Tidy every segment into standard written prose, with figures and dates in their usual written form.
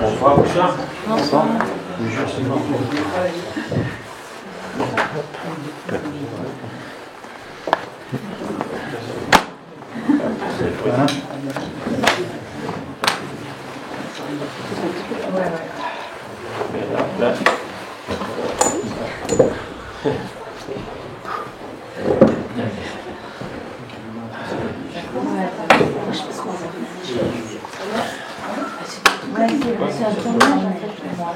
Bonsoir, Bouchard. Bonsoir. Là. C'est un tournage en fait pour moi.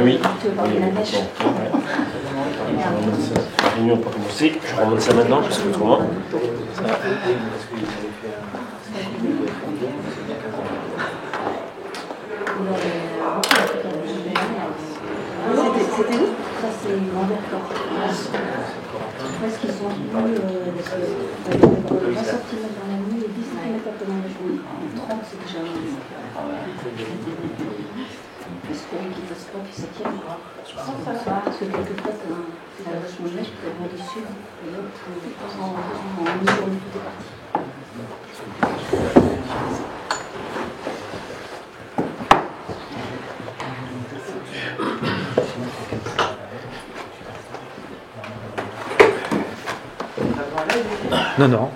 Oui. La réunion n'a pas commencé. Je remonte ça maintenant parce que autrement. C'était où? Ça c'est Lambert. Parce qu'ils sont venus parce que 20 cm dans la nuit et 10 cm dans la journée. 30 c'est déjà espérons qu'ils ne fassent pas qu'ils s'attirent. Parce que quelquefois t'as vachement de neige, tu peux avoir du sud et l'autre en mi-journée tout est parti. Non, non.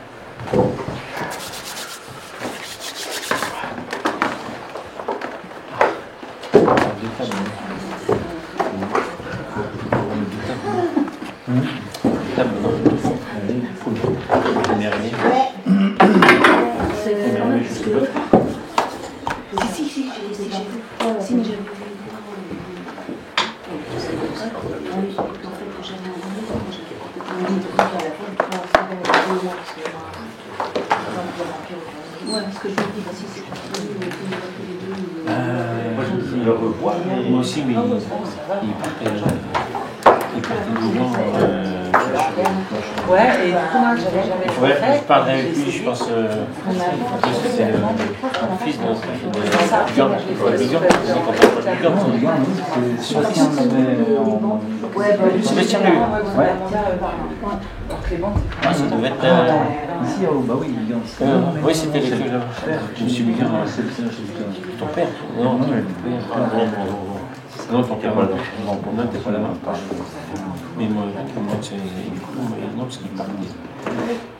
Moi aussi, mais il partait souvent. Ouais, et du coup, moi, j'avais fait. Je parlerai avec lui, je pense. C'est le fils de Sébastien Leu. Ah, ça devait être. Ici, bah oui, Oui, c'était les que je me suis dit. Ton père? Non, non, ton père, non, t'es pas là. Mais moi, c'est. Non, parce qu'il partait.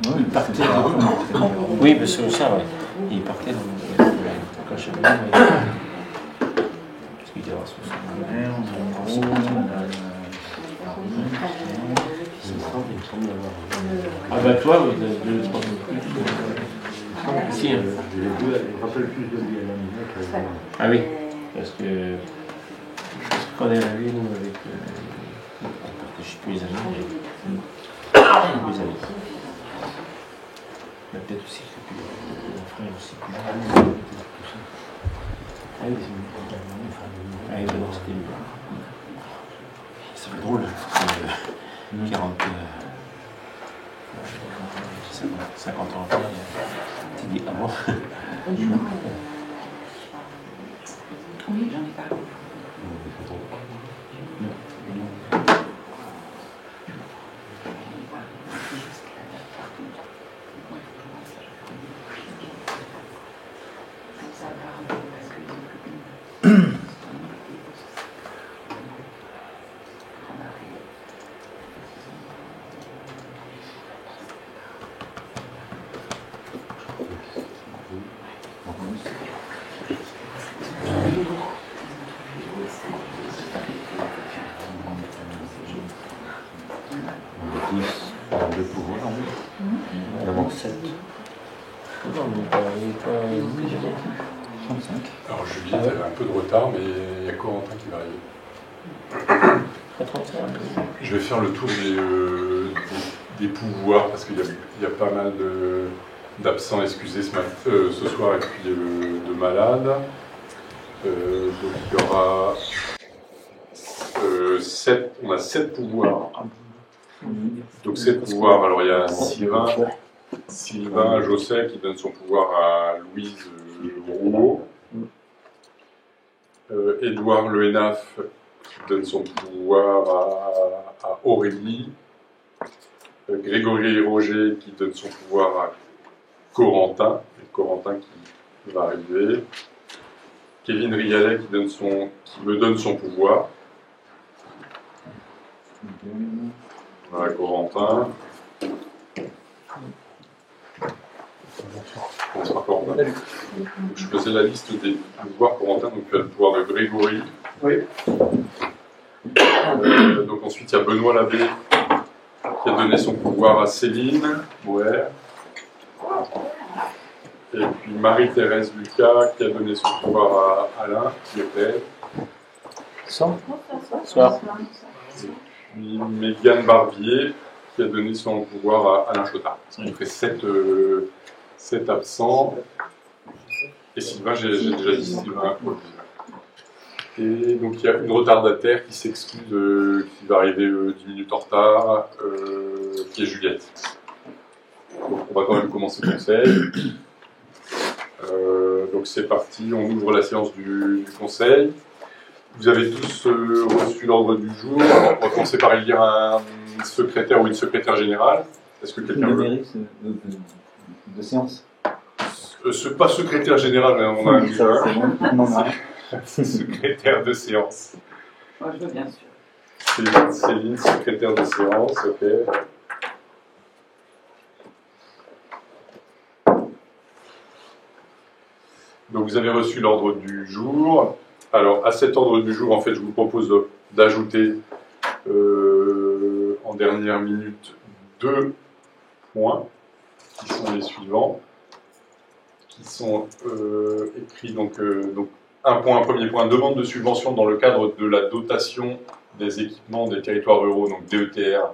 Il partait. Oui, parce que ça, ouais. Il partait quand je suis venu. Parce qu'il était ah bah toi, oui, de 3 si, hein. Ah oui, parce que quand on est arrivé, nous, avec je suis plus les amis, mes amis. Mais peut-être aussi que mon frère aussi. Ah oui, c'est non, c'était ça fait drôle, 50 ans après, tu dis, ah bon? Oui, j'en ai parlé. 35. Alors Juliette, elle a un peu de retard, mais il y a Corentin qui va arriver. 35. Je vais faire le tour des pouvoirs, parce qu'il y a pas mal d'absents excusés ce soir, et puis de malades. Donc il y aura on a 7 pouvoirs. Donc 7 pouvoirs, alors il y a Sylvain Josset qui donne son pouvoir à Louise Rouault. Édouard Lehenaf qui donne son pouvoir à Aurélie. Grégory Roger qui donne son pouvoir à Corentin. Et Corentin qui va arriver. Kevin Rialet qui me donne son pouvoir. Voilà, Corentin. Je faisais la liste des pouvoirs Corentin, donc tu as le pouvoir de Grégory. Oui. Donc ensuite il y a Benoît Labbé qui a donné son pouvoir à Céline Bauer. Et puis Marie-Thérèse Lucas qui a donné son pouvoir à Alain Lepel. Soir. Et puis Mégane Barbier qui a donné son pouvoir à Alain Chotard. Ça nous fait 7 absents. Et Sylvain, j'ai déjà dit Sylvain. Et donc il y a une retardataire qui s'excuse, qui va arriver 10 minutes en retard, qui est Juliette. Donc on va quand même commencer le conseil. Donc c'est parti, on ouvre la séance du conseil. Vous avez tous reçu l'ordre du jour. Alors, on va commencer par élire un secrétaire ou une secrétaire générale. Est-ce que quelqu'un veut... Numérique de séance. Pas secrétaire général, mais on a un Ça va, c'est bon. On en a. secrétaire de séance. Moi, je veux bien sûr. Céline, secrétaire de séance, ok. Donc vous avez reçu l'ordre du jour. Alors à cet ordre du jour, en fait, je vous propose d'ajouter en dernière minute 2 points qui sont les suivants, qui sont écrits donc un premier point, demande de subvention dans le cadre de la dotation des équipements des territoires ruraux, donc DETR,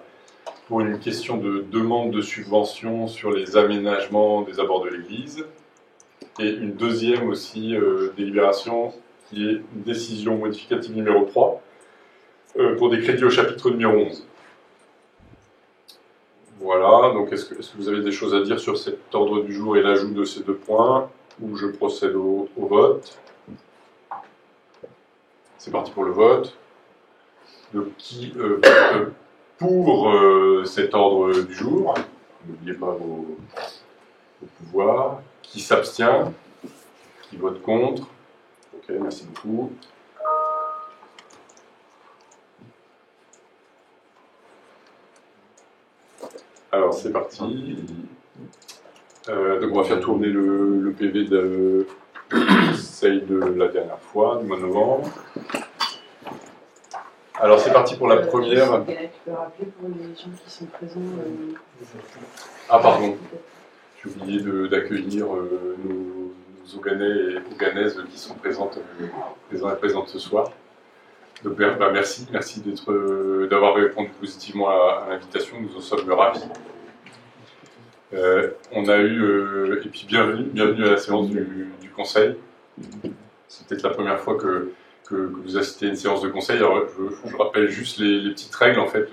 pour une question de demande de subvention sur les aménagements des abords de l'église. Et une deuxième aussi délibération qui est une décision modificative numéro 3 pour des crédits au chapitre numéro 11. Voilà, donc est-ce que vous avez des choses à dire sur cet ordre du jour et l'ajout de ces 2 points, ou je procède au vote? C'est parti pour le vote. Donc qui vote pour cet ordre du jour? N'oubliez pas vos pouvoirs. Qui s'abstient? Qui vote contre? Ok, merci beaucoup. Alors c'est parti. Donc on va faire tourner le PV de celle de la dernière fois, du mois de novembre. Alors c'est parti pour la première. Tu peux rappeler pour les gens qui sont présents. Ah pardon, j'ai oublié d'accueillir nos Ouganais et Ouganaises qui sont présents et présentes ce soir. Donc merci d'avoir répondu positivement à l'invitation, nous en sommes ravis. On a eu, et puis bienvenue à la séance du conseil. C'est peut-être la première fois que vous assistez à une séance de conseil. Alors, je rappelle juste les petites règles. En fait,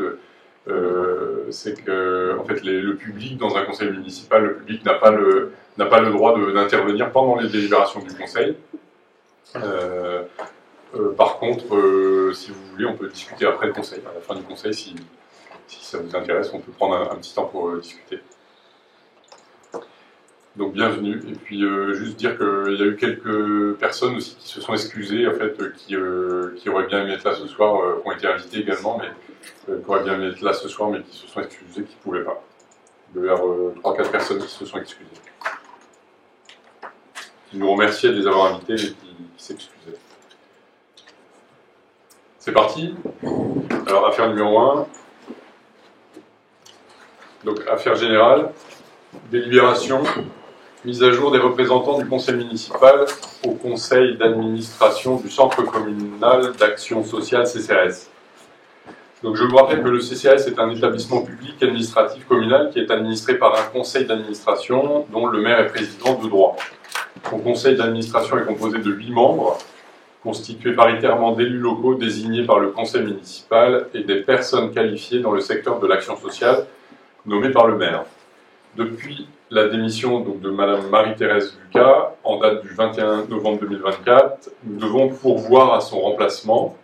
c'est que en fait, le public dans un conseil municipal, le public n'a pas le droit d'intervenir pendant les délibérations du conseil. Par contre, si vous voulez, on peut discuter après le conseil, à la fin du conseil, si ça vous intéresse, on peut prendre un petit temps pour discuter. Donc bienvenue, et puis juste dire qu'il y a eu quelques personnes aussi qui se sont excusées, en fait, qui auraient bien aimé être là ce soir, qui ont été invitées également, mais qui auraient bien aimé être là ce soir, mais qui se sont excusées, qui ne pouvaient pas. Il y a 3-4 personnes qui se sont excusées. Qui nous remerciaient de les avoir invités, mais qui s'excusaient. C'est parti. Alors, affaire numéro 1. Donc, affaire générale, délibération mise à jour des représentants du conseil municipal au conseil d'administration du centre communal d'action sociale CCAS. Donc je vous rappelle que le CCAS est un établissement public administratif communal qui est administré par un conseil d'administration dont le maire est président de droit. Son conseil d'administration est composé de 8 membres, constitués paritairement d'élus locaux désignés par le conseil municipal et des personnes qualifiées dans le secteur de l'action sociale nommées par le maire. Depuis la démission donc, de Mme Marie-Thérèse Lucas, en date du 21 novembre 2024, nous devons pourvoir à son remplacement.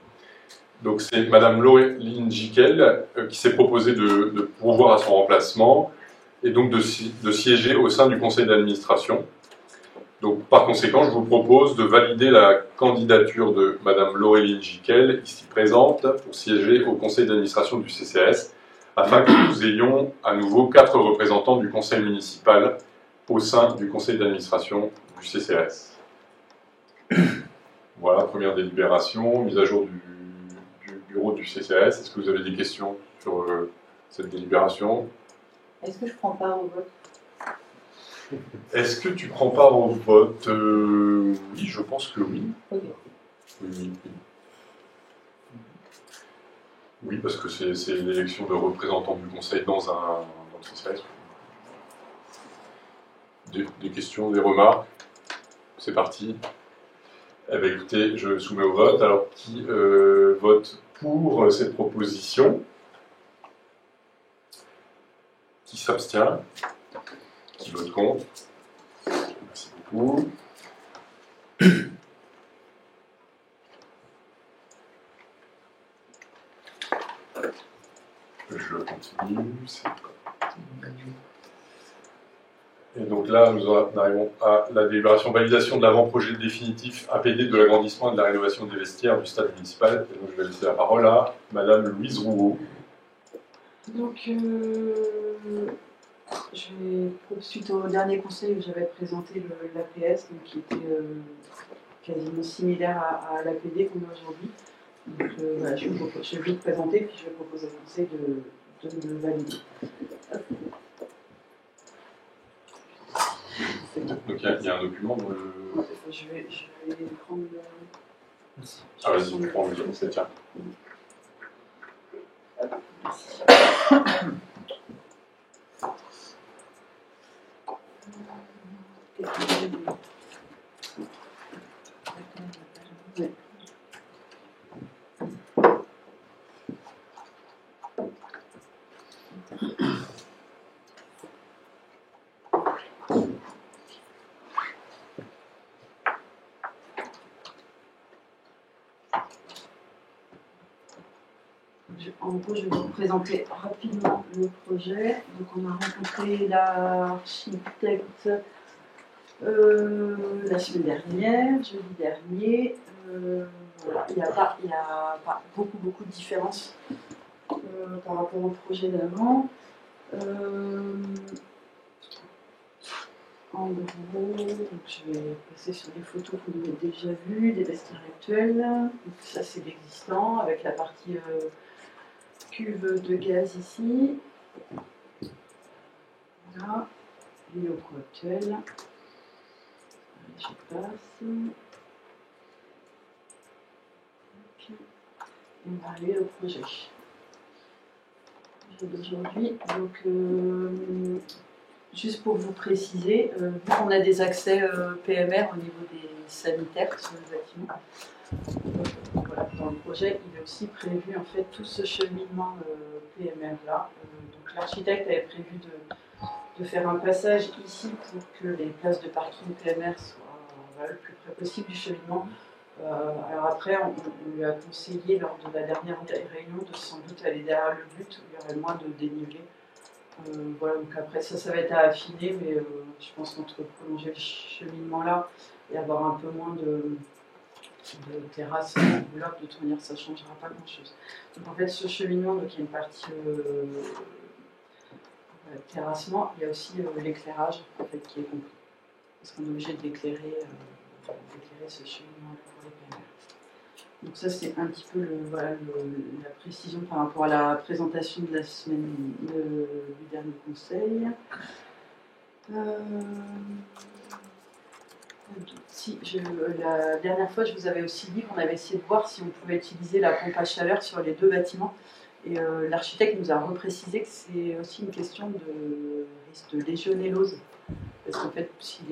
Donc c'est Mme Laureline Jiquel qui s'est proposée de pourvoir à son remplacement et donc de siéger au sein du conseil d'administration. Donc par conséquent, je vous propose de valider la candidature de Mme Laureline Jiquel, ici présente, pour siéger au conseil d'administration du CCAS, afin que nous ayons à nouveau 4 représentants du conseil municipal au sein du conseil d'administration du CCAS. Voilà, première délibération, mise à jour du bureau du CCAS. Est-ce que vous avez des questions sur cette délibération? Est-ce que je prends part au vote? Est-ce que tu prends part au vote? Oui, je pense que oui. Ok. Oui. Oui, parce que c'est l'élection de représentants du conseil dans le CCAS. Des questions, des remarques? C'est parti. Eh bien, écoutez, je soumets au vote. Alors, qui vote pour cette proposition? Qui s'abstient? Qui vote contre? Merci beaucoup. Je continue. Et donc là, nous arrivons à la délibération validation de l'avant-projet définitif APD de l'agrandissement et de la rénovation des vestiaires du stade municipal. Et donc je vais laisser la parole à Madame Louise Rouault. Donc, suite au dernier conseil où j'avais présenté l'APS, qui était quasiment similaire à l'APD qu'on a aujourd'hui. Donc, voilà, je vais le présenter, puis je vais proposer au conseil de le valider. Donc il y a un document dans le... Je vais prendre le... Ah vas-y, prends le document, tiens. En gros, je vais vous présenter rapidement le projet. Donc, on a rencontré l'architecte la semaine dernière, jeudi dernier. Voilà. Il n'y a pas beaucoup de différences par rapport au projet d'avant. En gros, donc je vais passer sur les photos que vous avez déjà vues, des vestiaires actuels. Donc, ça, c'est l'existant avec la partie cuve de gaz ici. Voilà, les locaux actuels. Je passe. Okay. On va aller au projet d'aujourd'hui. Donc, juste pour vous préciser, vu qu'on a des accès PMR au niveau des sanitaires sur le bâtiment, voilà, dans le projet, il est aussi prévu en fait tout ce cheminement PMR là. Donc l'architecte avait prévu de faire un passage ici pour que les places de parking PMR soient le plus près possible du cheminement. Alors après, on lui a conseillé lors de la dernière réunion de sans doute aller derrière le but où il y aurait moins de dénivelé. Voilà, donc après ça va être à affiner, mais je pense qu'entre prolonger le cheminement là et avoir un peu moins de terrasse là, de toute manière ça ne changera pas grand chose. Donc en fait ce cheminement, donc il y a une partie terrassement, il y a aussi l'éclairage en fait, qui est compris. Parce qu'on est obligé d'éclairer ce cheminement pour les PMR. Donc ça c'est un petit peu la précision par rapport à la présentation de la semaine du dernier conseil. Si, la dernière fois, je vous avais aussi dit qu'on avait essayé de voir si on pouvait utiliser la pompe à chaleur sur les deux bâtiments. Et l'architecte nous a reprécisé que c'est aussi une question de risque de légionellose. Parce qu'en fait, si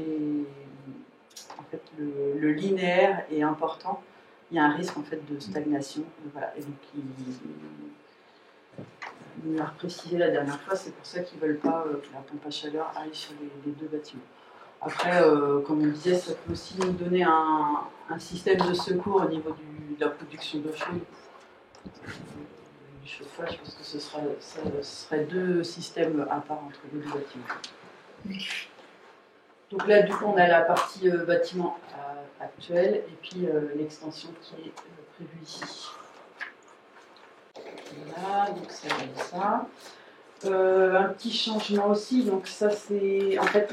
le linéaire est important, il y a un risque en fait, de stagnation. Voilà. Et donc, il nous a reprécisé la dernière fois, c'est pour ça qu'ils ne veulent pas que la pompe à chaleur aille sur les deux bâtiments. Après, comme on disait, ça peut aussi nous donner un système de secours au niveau de la production d'eau chaude, du chauffage, parce que ça serait deux systèmes à part entre les deux bâtiments. Donc là, du coup, on a la partie bâtiment actuel et puis l'extension qui est prévue ici. Voilà, donc ça donne ça. Un petit changement aussi, donc ça c'est en fait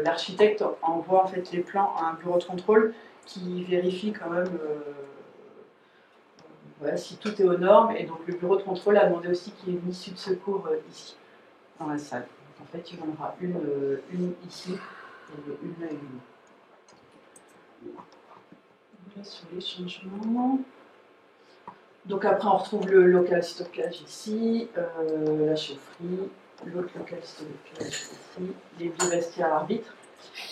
l'architecte envoie en fait les plans à un bureau de contrôle qui vérifie quand même voilà, si tout est aux normes, et donc le bureau de contrôle a demandé aussi qu'il y ait une issue de secours ici, dans la salle. Donc, en fait il y en aura une ici et une là et une. Là sur les changements. Donc après, on retrouve le local stockage ici, la chaufferie, l'autre local stockage ici, les deux vestiaires arbitres.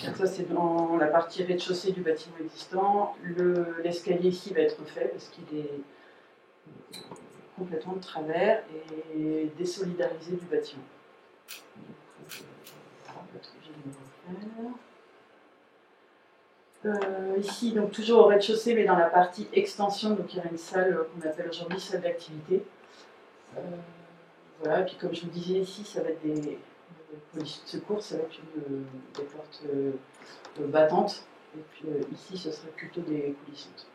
Donc ça, c'est dans la partie rez-de-chaussée du bâtiment existant. L'escalier ici va être fait parce qu'il est complètement de travers et désolidarisé du bâtiment. Donc, on va être obligé de le refaire. Ici, donc toujours au rez-de-chaussée, mais dans la partie extension, donc il y a une salle qu'on appelle aujourd'hui salle d'activité. Voilà, et puis comme je vous disais, ici, ça va être des polices de secours, ça va être des portes battantes, et puis ici, ce serait plutôt des coulissantes.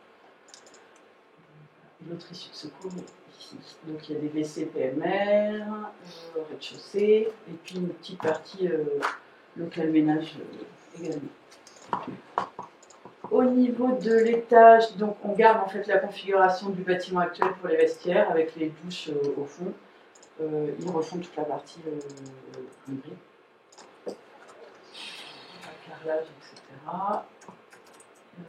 L'autre issue de secours, ici. Donc il y a des WC PMR, au rez-de-chaussée, et puis une petite partie local ménage également. Au niveau de l'étage, donc on garde en fait la configuration du bâtiment actuel pour les vestiaires avec les douches au fond. Ils refont toute la partie plomberie, carrelage, etc.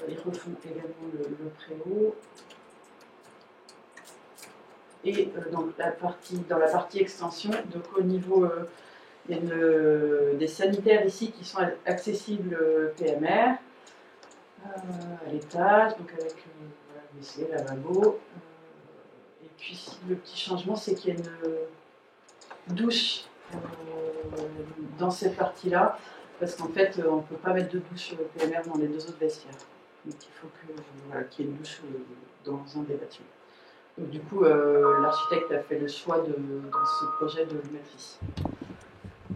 Ils refont également le préau. Et donc dans la partie extension, donc au niveau il y a des sanitaires ici qui sont accessibles PMR. À l'étage, donc avec voilà, WC, lavabo. Et puis le petit changement, c'est qu'il y a une douche dans cette partie-là, parce qu'en fait, on ne peut pas mettre de douche PMR dans les deux autres vestiaires. Donc il faut qu'il y ait une douche dans un des bâtiments. Donc du coup, l'architecte a fait le choix dans ce projet de le mettre ici,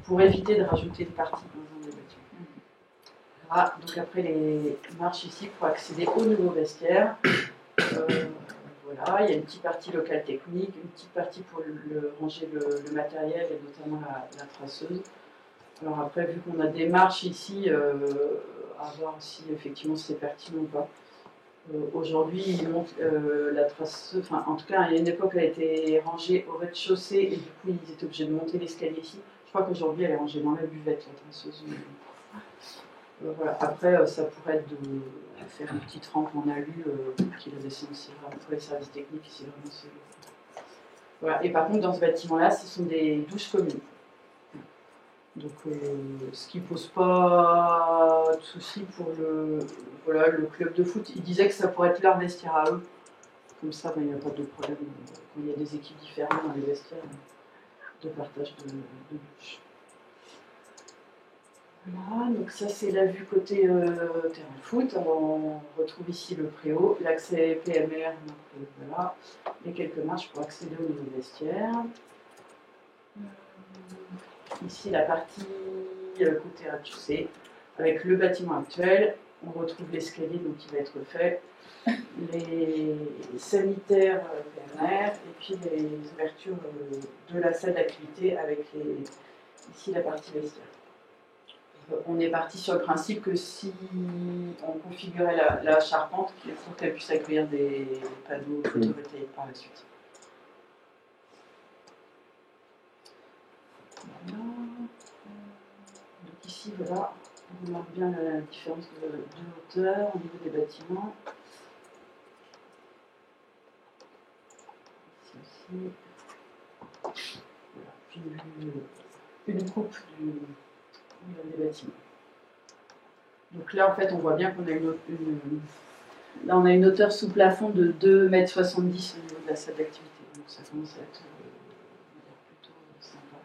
pour éviter de rajouter une partie dans un des bâtiments. Ah, donc après les marches ici pour accéder au nouveau vestiaire. Voilà, il y a une petite partie locale technique, une petite partie pour ranger le matériel et notamment la traceuse. Alors après, vu qu'on a des marches ici, à voir si effectivement c'est pertinent ou pas. Aujourd'hui, ils montent la traceuse, enfin en tout cas, il y a une époque, elle a été rangée au rez-de-chaussée et du coup, ils étaient obligés de monter l'escalier ici. Je crois qu'aujourd'hui, elle est rangée dans la buvette, la traceuse. Voilà. Après, ça pourrait être de faire une petite rampe en alu qui la descend aussi pour les services techniques si vraiment c'est. Voilà. Et par contre, dans ce bâtiment-là, ce sont des douches communes. Donc, ce qui ne pose pas de souci pour le club de foot. Ils disaient que ça pourrait être leur vestiaire à eux. Comme ça, il n'y a pas de problème quand il y a des équipes différentes dans les vestiaires de partage de douches. Voilà, donc ça c'est la vue côté terrain de foot. Alors, on retrouve ici le préau, l'accès PMR, donc, voilà, et quelques marches pour accéder au niveau vestiaire. Ici la partie côté rez-de-chaussée, avec le bâtiment actuel. On retrouve l'escalier donc qui va être fait, les sanitaires PMR et puis les ouvertures de la salle d'activité avec ici la partie vestiaire. On est parti sur le principe que si on configurait la charpente, il faut qu'elle puisse accueillir des panneaux photovoltaïques par la suite. Voilà. Donc ici, voilà, On remarque bien la différence de hauteur au niveau des bâtiments. Ici aussi. Voilà, puis une coupe des bâtiments. Donc là, en fait, on voit bien qu'on a là, on a une hauteur sous plafond de 2,70 m au niveau de la salle d'activité. Donc ça commence à être plutôt sympa.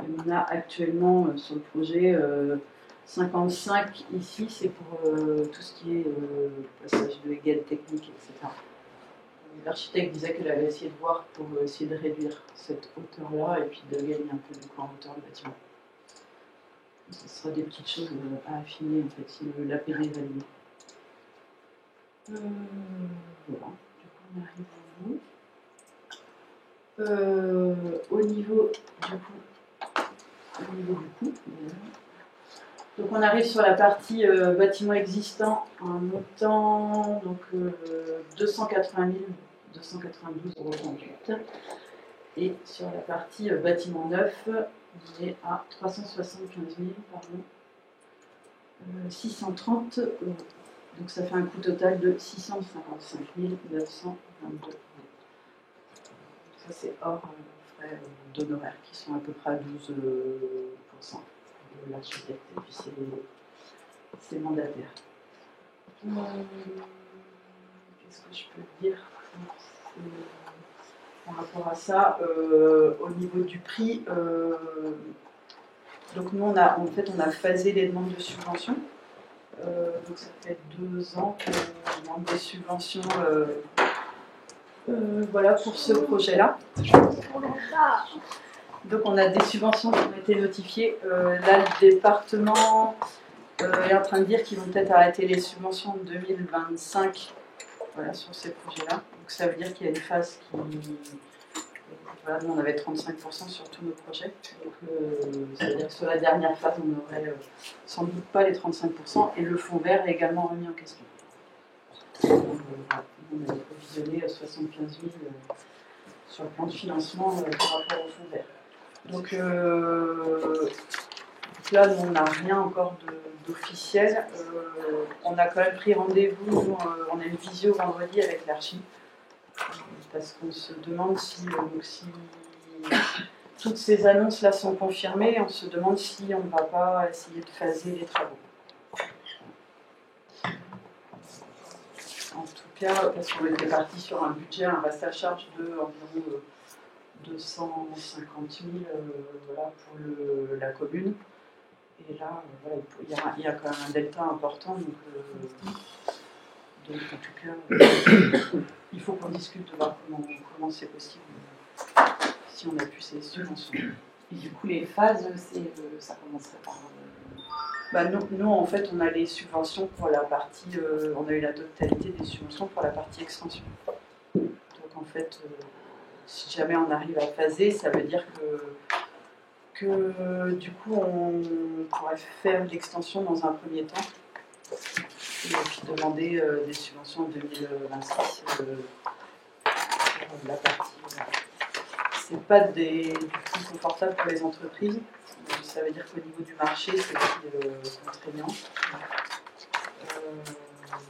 Et on a actuellement sur le projet 55 ici, c'est pour tout ce qui est passage de gaines techniques, etc. L'architecte disait qu'elle allait essayer de voir pour essayer de réduire cette hauteur-là et puis de gagner un peu en hauteur du bâtiment. Ce sera des petites choses à affiner en fait si l'APD est validé. Voilà, du coup on arrive au niveau du coût. Donc on arrive sur la partie bâtiment existant en montant donc 292,38 €. Et sur la partie bâtiment neuf, on est à 375 630 €. Donc ça fait un coût total de 655 922 €. Ça c'est hors frais d'honoraires qui sont à peu près à 12% de l'architecte et puis ses mandataires. Qu'est-ce que je peux dire par rapport à ça au niveau du prix? Donc nous on a phasé les demandes de subventions. Donc ça fait 2 ans qu'on demande des subventions voilà, pour ce projet-là. Donc on a des subventions qui ont été notifiées. Là le département est en train de dire qu'ils vont peut-être arrêter les subventions en 2025 voilà, sur ces projets-là. Donc ça veut dire qu'il y a une phase qui... Voilà, nous on avait 35% sur tous nos projets. Donc ça veut dire que sur la dernière phase on n'aurait sans doute pas les 35% et le fonds vert est également remis en question. Donc, on a provisionné 75 000 sur le plan de financement par rapport au fonds vert. Donc là, nous, on n'a rien encore d'officiel. On a quand même pris rendez-vous, on a une visio vendredi avec l'archi, parce qu'on se demande si toutes ces annonces-là sont confirmées, on se demande si on ne va pas essayer de phaser les travaux. En tout cas, parce qu'on était parti sur un budget, un reste à charge de environ 250 000 voilà, pour la commune. Et là, voilà, il y a quand même un delta important. Donc en tout cas, il faut qu'on discute de voir comment c'est possible, si on a pu ces subventions. Et du coup, les phases, ça commencerait par... Nous, en fait, on a les subventions pour la partie... on a eu la totalité des subventions pour la partie extension. Donc en fait, si jamais on arrive à phaser, ça veut dire que du coup, on pourrait faire l'extension dans un premier temps. Et puis demander des subventions en 2026 pour la partie. C'est pas du plus confortable pour les entreprises. Ça veut dire qu'au niveau du marché, c'est aussi contraignant.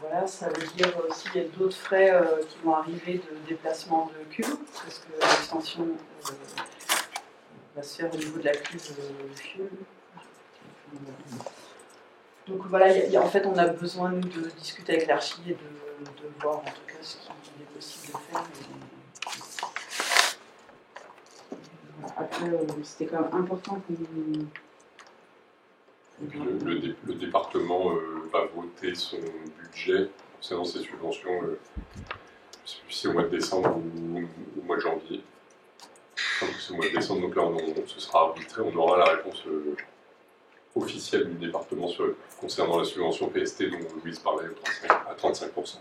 Voilà, ça veut dire aussi qu'il y a d'autres frais qui vont arriver de déplacement de cuve, parce que l'extension va se faire au niveau de la cuve fuel. Donc voilà, en fait, on a besoin, nous, de discuter avec l'archi et de voir en tout cas ce qu'il est possible de faire. Après, c'était quand même important qu'on... Le département va voter son budget concernant ses subventions, je sais plus si c'est au mois de décembre ou au mois de janvier. Je pense que c'est au mois de décembre, donc là ce sera arbitré, on aura la réponse officielle du département concernant la subvention PST dont Louise parlait à 35%.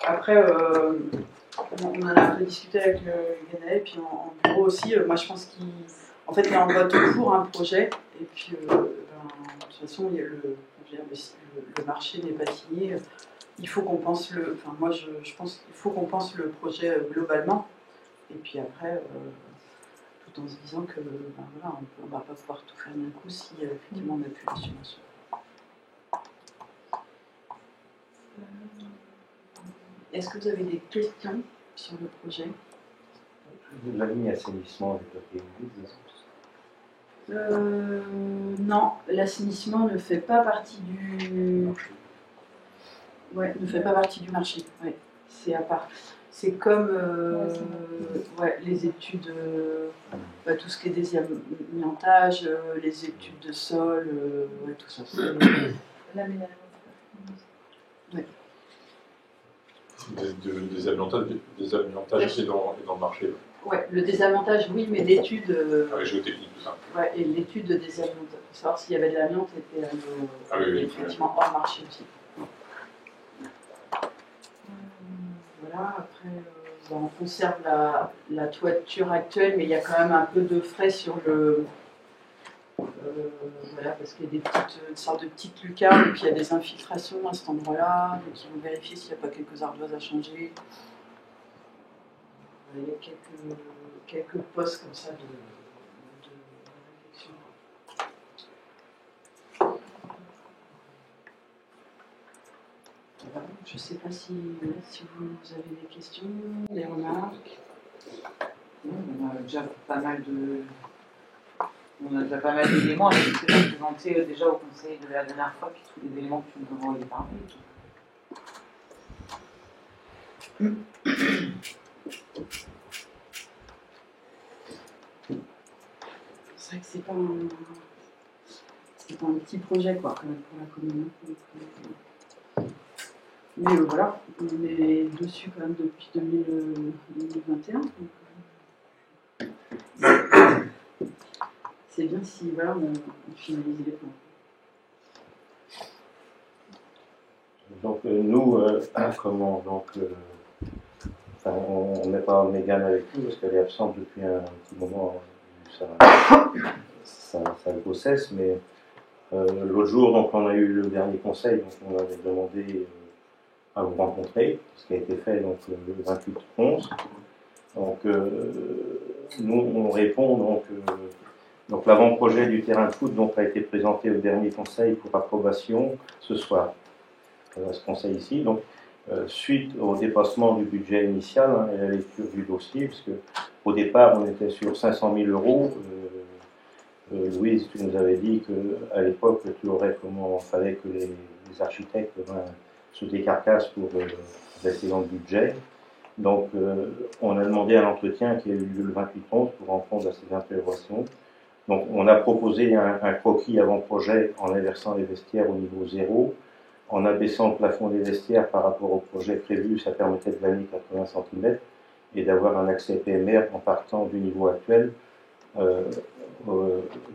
Après, on en a un peu discuté avec Ganaël, et puis en bureau aussi, moi je pense qu'en fait là on vote pour un projet, et puis de toute façon le marché n'est pas signé, il faut qu'on pense moi je pense qu'il faut qu'on pense le projet globalement, et puis après, tout tout en se disant que ben voilà, on ne va pas pouvoir tout faire d'un coup si effectivement on n'a plus les subventions. Est-ce que vous avez des questions sur le projet? La ligne assainissement est Non, l'assainissement ne fait pas partie du... Ouais, ne fait pas partie du marché. Ouais, c'est à part. C'est comme ouais, les études, bah, tout ce qui est désamiantage, les études de sol, ouais, tout ça. L'aménagement. Ouais. Des aménages et dans le marché. Ouais, le désamiantage, oui, mais l'étude. Avec géotechnique, tout ça. Ouais, et l'étude de désamiantage. Pour savoir s'il y avait de l'amiante était oui, effectivement hors marché aussi. Voilà, après, on conserve la toiture actuelle, mais il y a quand même un peu de frais sur le. Voilà, parce qu'il y a une sorte de petites lucarnes, et puis il y a des infiltrations à cet endroit-là, donc ils vont vérifier s'il n'y a pas quelques ardoises à changer. Il y a quelques postes comme ça de réflexion. Je ne sais pas si vous avez des questions, des remarques. On a déjà pas mal d'éléments. Je vous ai présenté déjà au conseil de la dernière fois, puis tous les éléments que tu nous envoyais par mail. C'est vrai que c'est pas un petit projet quoi, pour la commune. Mais voilà, on est dessus quand même depuis 2021. C'est bien si voilà, on finalise les plans. Donc nous, on n'est pas Mégane avec nous parce qu'elle est absente depuis un petit moment vu sa grossesse, mais l'autre jour, donc, on a eu le dernier conseil, donc on avait demandé à vous rencontrer, ce qui a été fait donc, le 28-11. Donc nous, on répond, donc l'avant-projet du terrain de foot donc, a été présenté au dernier conseil pour approbation ce soir. Ce conseil ici, donc suite au dépassement du budget initial et à la lecture du dossier, parce que au départ on était sur 500 000 €. Louise, tu nous avais dit qu'à l'époque tu aurais comment fallait que les architectes se décarcassent pour rester dans le budget. Donc on a demandé un entretien qui a eu lieu le 28-11 pour répondre à ces interrogations. Donc on a proposé un croquis avant-projet en inversant les vestiaires au niveau 0. En abaissant le plafond des vestiaires par rapport au projet prévu, ça permettait de gagner 80 cm et d'avoir un accès PMR en partant du niveau actuel,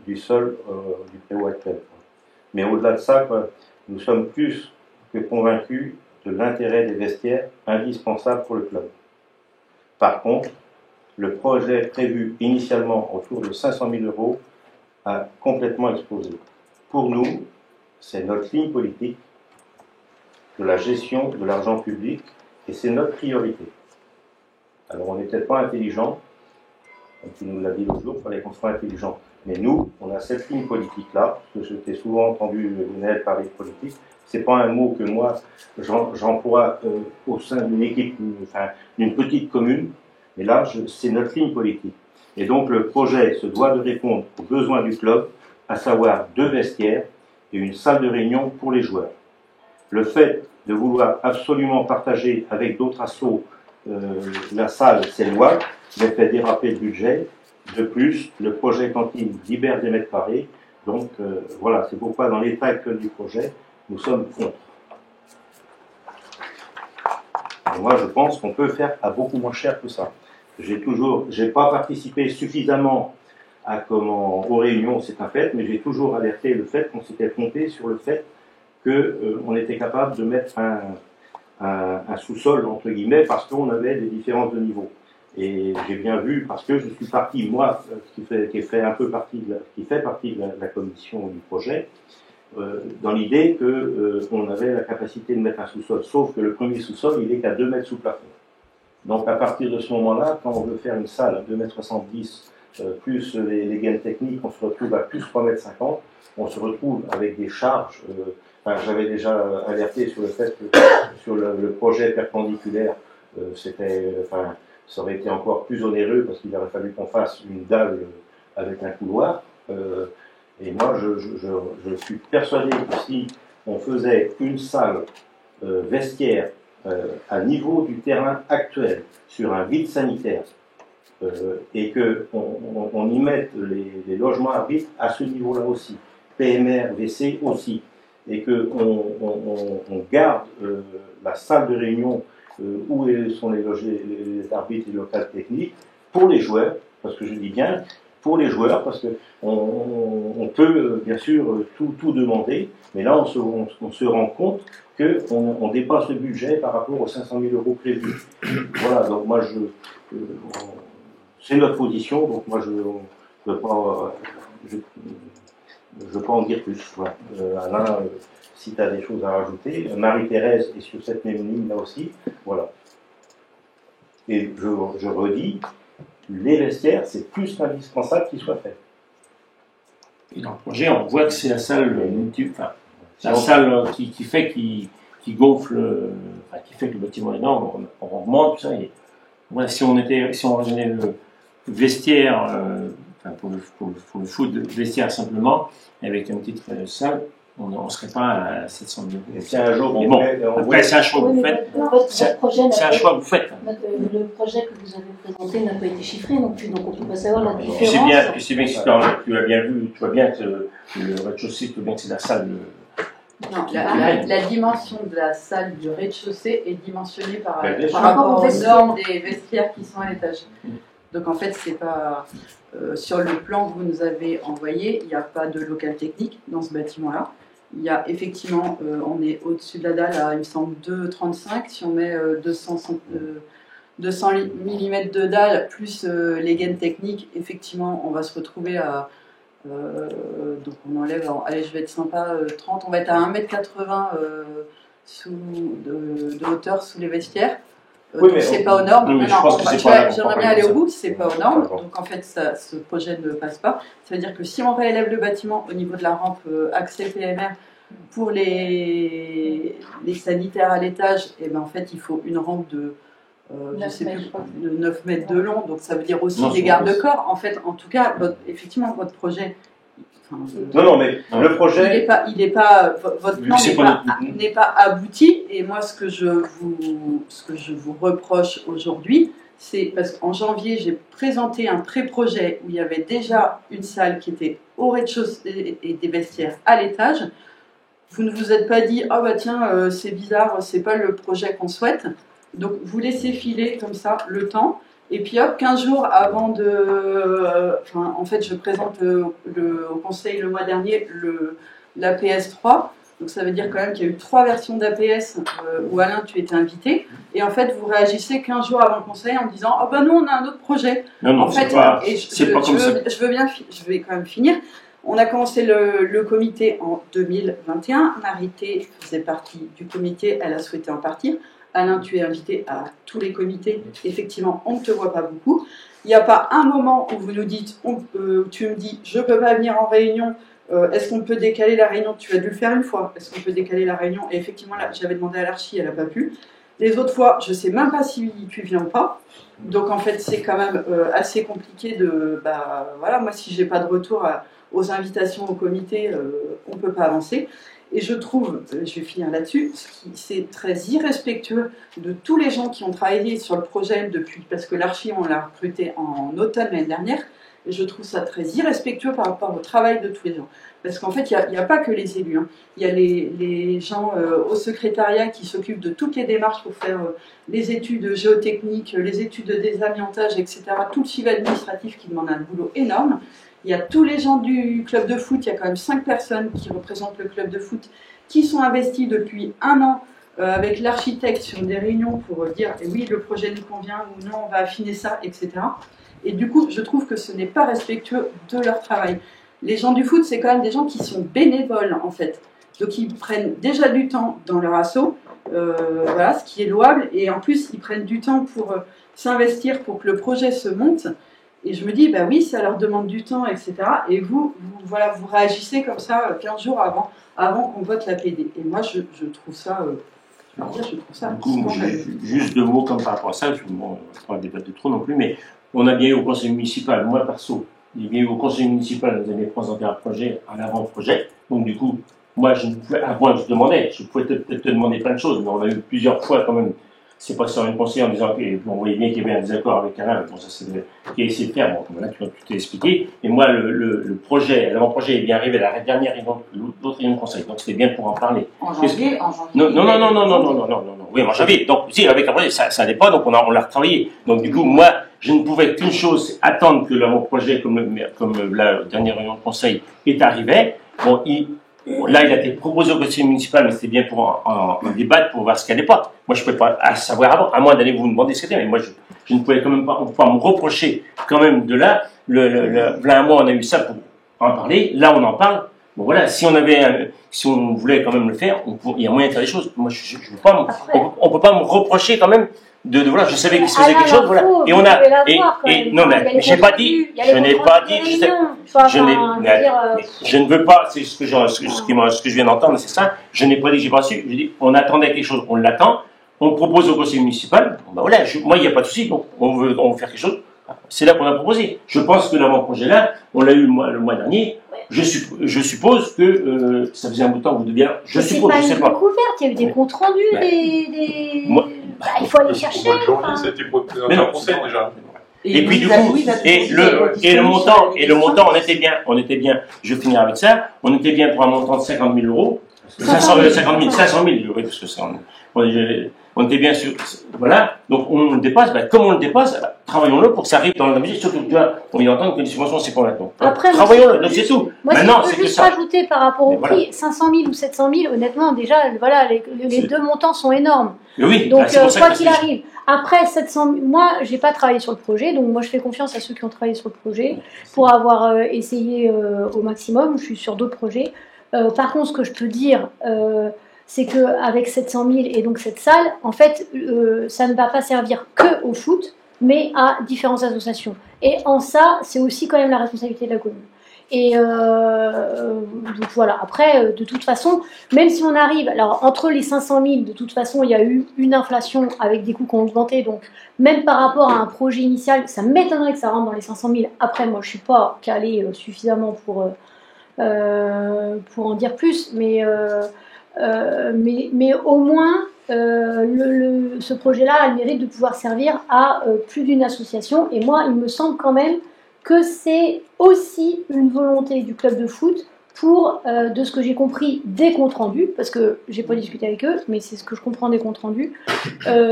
du sol, du préau actuel. Mais au-delà de ça, nous sommes plus que convaincus de l'intérêt des vestiaires indispensables pour le club. Par contre, le projet prévu initialement autour de 500 000 € a complètement explosé. Pour nous, c'est notre ligne politique de la gestion de l'argent public et c'est notre priorité. Alors on n'est peut-être pas intelligent, comme tu nous l'as dit l'autre jour, il fallait qu'on soit intelligent. Mais nous, on a cette ligne politique-là, parce que je t'ai souvent entendu Lionel parler de politique. C'est pas un mot que moi j'emploie au sein d'une équipe, d'une petite commune, mais là c'est notre ligne politique. Et donc le projet se doit de répondre aux besoins du club, à savoir 2 vestiaires et une salle de réunion pour les joueurs. Le fait de vouloir absolument partager avec d'autres assos la salle, c'est loi, mais fait déraper le budget. De plus, le projet cantine libère des mètres carrés. Donc voilà, c'est pourquoi dans l'état actuel du projet, nous sommes contre. Et moi, je pense qu'on peut faire à beaucoup moins cher que ça. J'ai pas participé suffisamment aux réunions, c'est un fait, mais j'ai toujours alerté le fait qu'on s'était trompé sur le fait qu'on était capable de mettre un sous-sol, entre guillemets, parce qu'on avait des différences de niveau. Et j'ai bien vu, parce que je suis parti, moi, qui fait partie de la commission du projet, dans l'idée qu'on avait la capacité de mettre un sous-sol, sauf que le premier sous-sol, il est qu'à 2 mètres sous plafond. Donc à partir de ce moment-là, quand on veut faire une salle à 2,70 m plus les gaines techniques, on se retrouve à plus 3,50 m. On se retrouve avec des charges. J'avais déjà alerté sur le fait que sur le projet perpendiculaire, ça aurait été encore plus onéreux parce qu'il aurait fallu qu'on fasse une dalle avec un couloir. Et moi, je suis persuadé que si on faisait une salle vestiaire à niveau du terrain actuel, sur un vide sanitaire, et qu'on y mette les logements à vide à ce niveau-là aussi, PMR, WC aussi, et qu'on garde la salle de réunion où sont les arbitres et les locales techniques pour les joueurs, parce que je dis bien pour les joueurs, parce qu'on peut bien sûr tout demander, mais là on se rend compte qu'on dépasse le budget par rapport aux 500 000 € prévus. Voilà, donc moi c'est notre position, donc moi je ne veux pas en dire plus. Voilà. Alain, si tu as des choses à rajouter, Marie-Thérèse est sur cette même ligne là aussi, voilà. Et je redis, les vestiaires, c'est plus qu'indispensable qu'ils soient faits. Et dans le projet, on voit que c'est la salle qui fait qui gonfle, qui fait que le bâtiment est énorme, on remonte, tout ça. Et, voilà, si on revenait le vestiaire, pour le foot, vestiaire simplement, avec une petite salle, on ne serait pas à 700 000 €. Si un jour après, c'est un choix que vous faites. C'est un choix que vous faiez. Le projet que vous avez présenté n'a pas été chiffré non plus, donc on ne peut pas savoir la différence. Tu sais bien que tu as bien vu, tu vois bien que le rez-de-chaussée, tu vois bien que c'est la salle. Non, la dimension de la salle du rez-de-chaussée est dimensionnée par rapport aux normes des vestiaires qui sont à l'étage. Donc en fait, c'est pas sur le plan que vous nous avez envoyé, il n'y a pas de local technique dans ce bâtiment-là. Il y a effectivement, on est au-dessus de la dalle à, il me semble, 2,35. Si on met 200 mm de dalle plus les gaines techniques, effectivement, on va se retrouver à donc on enlève, allez je vais être sympa, 30, on va être à 1,80 m de hauteur sous les vestiaires. Oui, donc c'est pas aux normes. J'aimerais bien aller au bout, c'est pas aux normes. Donc en fait, ce projet ne passe pas. Ça veut dire que si on réélève le bâtiment au niveau de la rampe accès PMR pour les sanitaires à l'étage, et ben en fait il faut une rampe de je sais plus, de 9 mètres de long, donc ça veut dire aussi des garde-corps. En fait, en tout cas, effectivement, votre projet. Non, mais le projet. Votre plan n'est pas abouti. Et moi, ce que je vous reproche aujourd'hui, c'est parce qu'en janvier, j'ai présenté un pré-projet où il y avait déjà une salle qui était au rez-de-chaussée et des vestiaires à l'étage. Vous ne vous êtes pas dit, ah bah tiens, c'est bizarre, c'est pas le projet qu'on souhaite. Donc vous laissez filer comme ça le temps, et puis hop, 15 jours avant en fait je présente au conseil le mois dernier l'APS 3, donc ça veut dire quand même qu'il y a eu 3 versions d'APS où Alain tu étais invité, et en fait vous réagissez 15 jours avant le conseil en disant ah ben nous on a un autre projet. Non, en fait, je vais quand même finir. On a commencé le comité en 2021, Marité faisait partie du comité, elle a souhaité en partir. Alain, tu es invité à tous les comités. Effectivement, on ne te voit pas beaucoup. Il n'y a pas un moment où vous nous dites, tu me dis, je ne peux pas venir en réunion. Est-ce qu'on peut décaler la réunion? Tu as dû le faire une fois. Est-ce qu'on peut décaler la réunion? Et effectivement, là, j'avais demandé à l'archi, elle n'a pas pu. Les autres fois, je ne sais même pas si tu viens ou pas. Donc, en fait, c'est quand même assez compliqué de... voilà, moi, si je n'ai pas de retour aux invitations au comité, on ne peut pas avancer. Et je trouve, je vais finir là-dessus, c'est très irrespectueux de tous les gens qui ont travaillé sur le projet depuis, parce que l'archi, on l'a recruté en automne l'année dernière, et je trouve ça très irrespectueux par rapport au travail de tous les gens. Parce qu'en fait, il n'y a pas que les élus, hein. Il y a les gens au secrétariat qui s'occupent de toutes les démarches pour faire les études géotechniques, les études de désamiantage, etc. Tout le suivi administratif qui demande un boulot énorme. Il y a tous les gens du club de foot, il y a quand même 5 personnes qui représentent le club de foot, qui sont investis depuis 1 an avec l'architecte sur des réunions pour dire eh oui, le projet nous convient ou non, on va affiner ça, etc. Et du coup, je trouve que ce n'est pas respectueux de leur travail. Les gens du foot, c'est quand même des gens qui sont bénévoles, en fait. Donc, ils prennent déjà du temps dans leur asso, voilà, ce qui est louable, et en plus, ils prennent du temps pour s'investir pour que le projet se monte. Et je me dis, bah oui, ça leur demande du temps, etc. Et vous réagissez comme ça 15 jours avant qu'on vote la PD. Et moi, je trouve ça, je trouve ça Du coup, juste 2 mots comme par rapport à ça, bon, on ne va pas débattre de trop non plus, mais on a bien eu au conseil municipal, moi perso, j'ai bien eu au conseil municipal, nous avions présenté un projet, un avant-projet, donc du coup, moi, je demandais, je pouvais peut-être te demander plein de choses, mais on a eu plusieurs fois quand même, c'est pas sur une conseillère en disant qu'on voyait bien qu'il y avait un désaccord avec Alain, bon, ça c'est qui a essayé de faire, bon, voilà, tu t'es expliqué, et moi, le projet, l'avant-projet est bien arrivé à la dernière réunion, l'autre réunion de conseil, donc c'était bien pour en parler. En janvier. Non, oui, en janvier, donc si, avec après, ça n'allait pas, donc on l'a retravaillé, donc du coup, moi, je ne pouvais qu'une chose, attendre que l'avant-projet, comme la dernière réunion de conseil est arrivé, bon, là, il a été proposé au conseil municipal, mais c'était bien pour en débattre, pour voir ce qu'il n'y allait pas. Moi, je ne pouvais pas savoir avant, à moins d'aller vous demander ce que c'était, mais moi, je ne pouvais quand même pas, on ne peut pas me reprocher quand même de là. Là, un mois, on a eu ça pour en parler. Là, on en parle. Bon, voilà, si on voulait quand même le faire, il y a moyen de faire des choses. Moi, je veux pas, on peut pas me reprocher quand même voilà, je savais qu'il se faisait quelque chose, voilà. Et on a, non, mais j'ai pas dit, je n'ai pas dit, je ne veux pas, c'est ce que je viens d'entendre, c'est ça, je n'ai pas dit que j'ai pas su, je dis, on attendait quelque chose, on l'attend, on propose au conseil municipal, ben voilà, moi, il n'y a pas de souci, donc on veut faire quelque chose, c'est là qu'on a proposé. Je pense que l'avant-projet là, on l'a eu le mois dernier, je suppose que ça faisait un bout de temps, vous deviez, je suppose, je sais pas. C'est pas une découverte, il y a eu des comptes rendus, il faut aller chercher. Au mois de janvier, ça a été proposé dans le conseil déjà. Et puis du coup, le montant, on était bien, je vais finir avec ça, on était bien pour un montant de 50 000 euros, 500 000, oui, parce que ça, on était bien sûr, voilà, donc on le dépasse, comme on le dépasse, travaillons-le pour que ça arrive dans la mesure, surtout que tu vois, on vient d'entendre que les subventions c'est pour maintenant. Travaillons-le, donc c'est tout. Moi, maintenant, si je peux juste rajouter par rapport au prix, 500 000 ou 700 000, honnêtement, déjà, voilà, les 2 montants sont énormes. Oui, donc, quoi qu'il arrive. Après, 700 000, moi, j'ai pas travaillé sur le projet, donc moi, je fais confiance à ceux qui ont travaillé sur le projet pour avoir essayé au maximum. Je suis sur d'autres projets. Par contre, ce que je peux dire, c'est qu'avec 700 000 et donc cette salle, en fait, ça ne va pas servir que au foot, mais à différentes associations. Et en ça, c'est aussi quand même la responsabilité de la commune. Et donc voilà, après, de toute façon, même si on arrive, alors entre les 500 000, de toute façon, il y a eu une inflation avec des coûts qui ont augmenté, donc même par rapport à un projet initial, ça m'étonnerait que ça rentre dans les 500 000. Après, moi, je ne suis pas calée suffisamment pour en dire plus, mais au moins, ce projet-là a le mérite de pouvoir servir à plus d'une association, et moi, il me semble quand même que c'est aussi une volonté du club de foot pour, de ce que j'ai compris des comptes rendus, parce que j'ai pas discuté avec eux, mais c'est ce que je comprends des comptes rendus,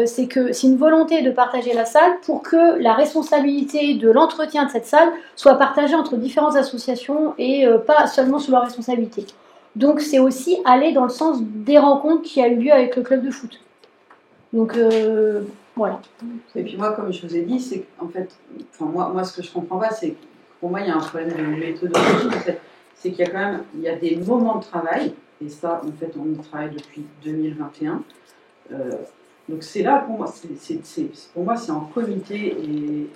c'est que c'est une volonté de partager la salle pour que la responsabilité de l'entretien de cette salle soit partagée entre différentes associations et pas seulement sous leur responsabilité. Donc c'est aussi aller dans le sens des rencontres qui a eu lieu avec le club de foot. Donc voilà. Et puis moi, comme je vous ai dit, c'est en fait, moi ce que je comprends pas, c'est que pour moi il y a un problème de méthodologie. En fait, c'est qu'il y a quand même des moments de travail, et ça en fait on y travaille depuis 2021. Donc c'est là pour moi, pour moi c'est en comité et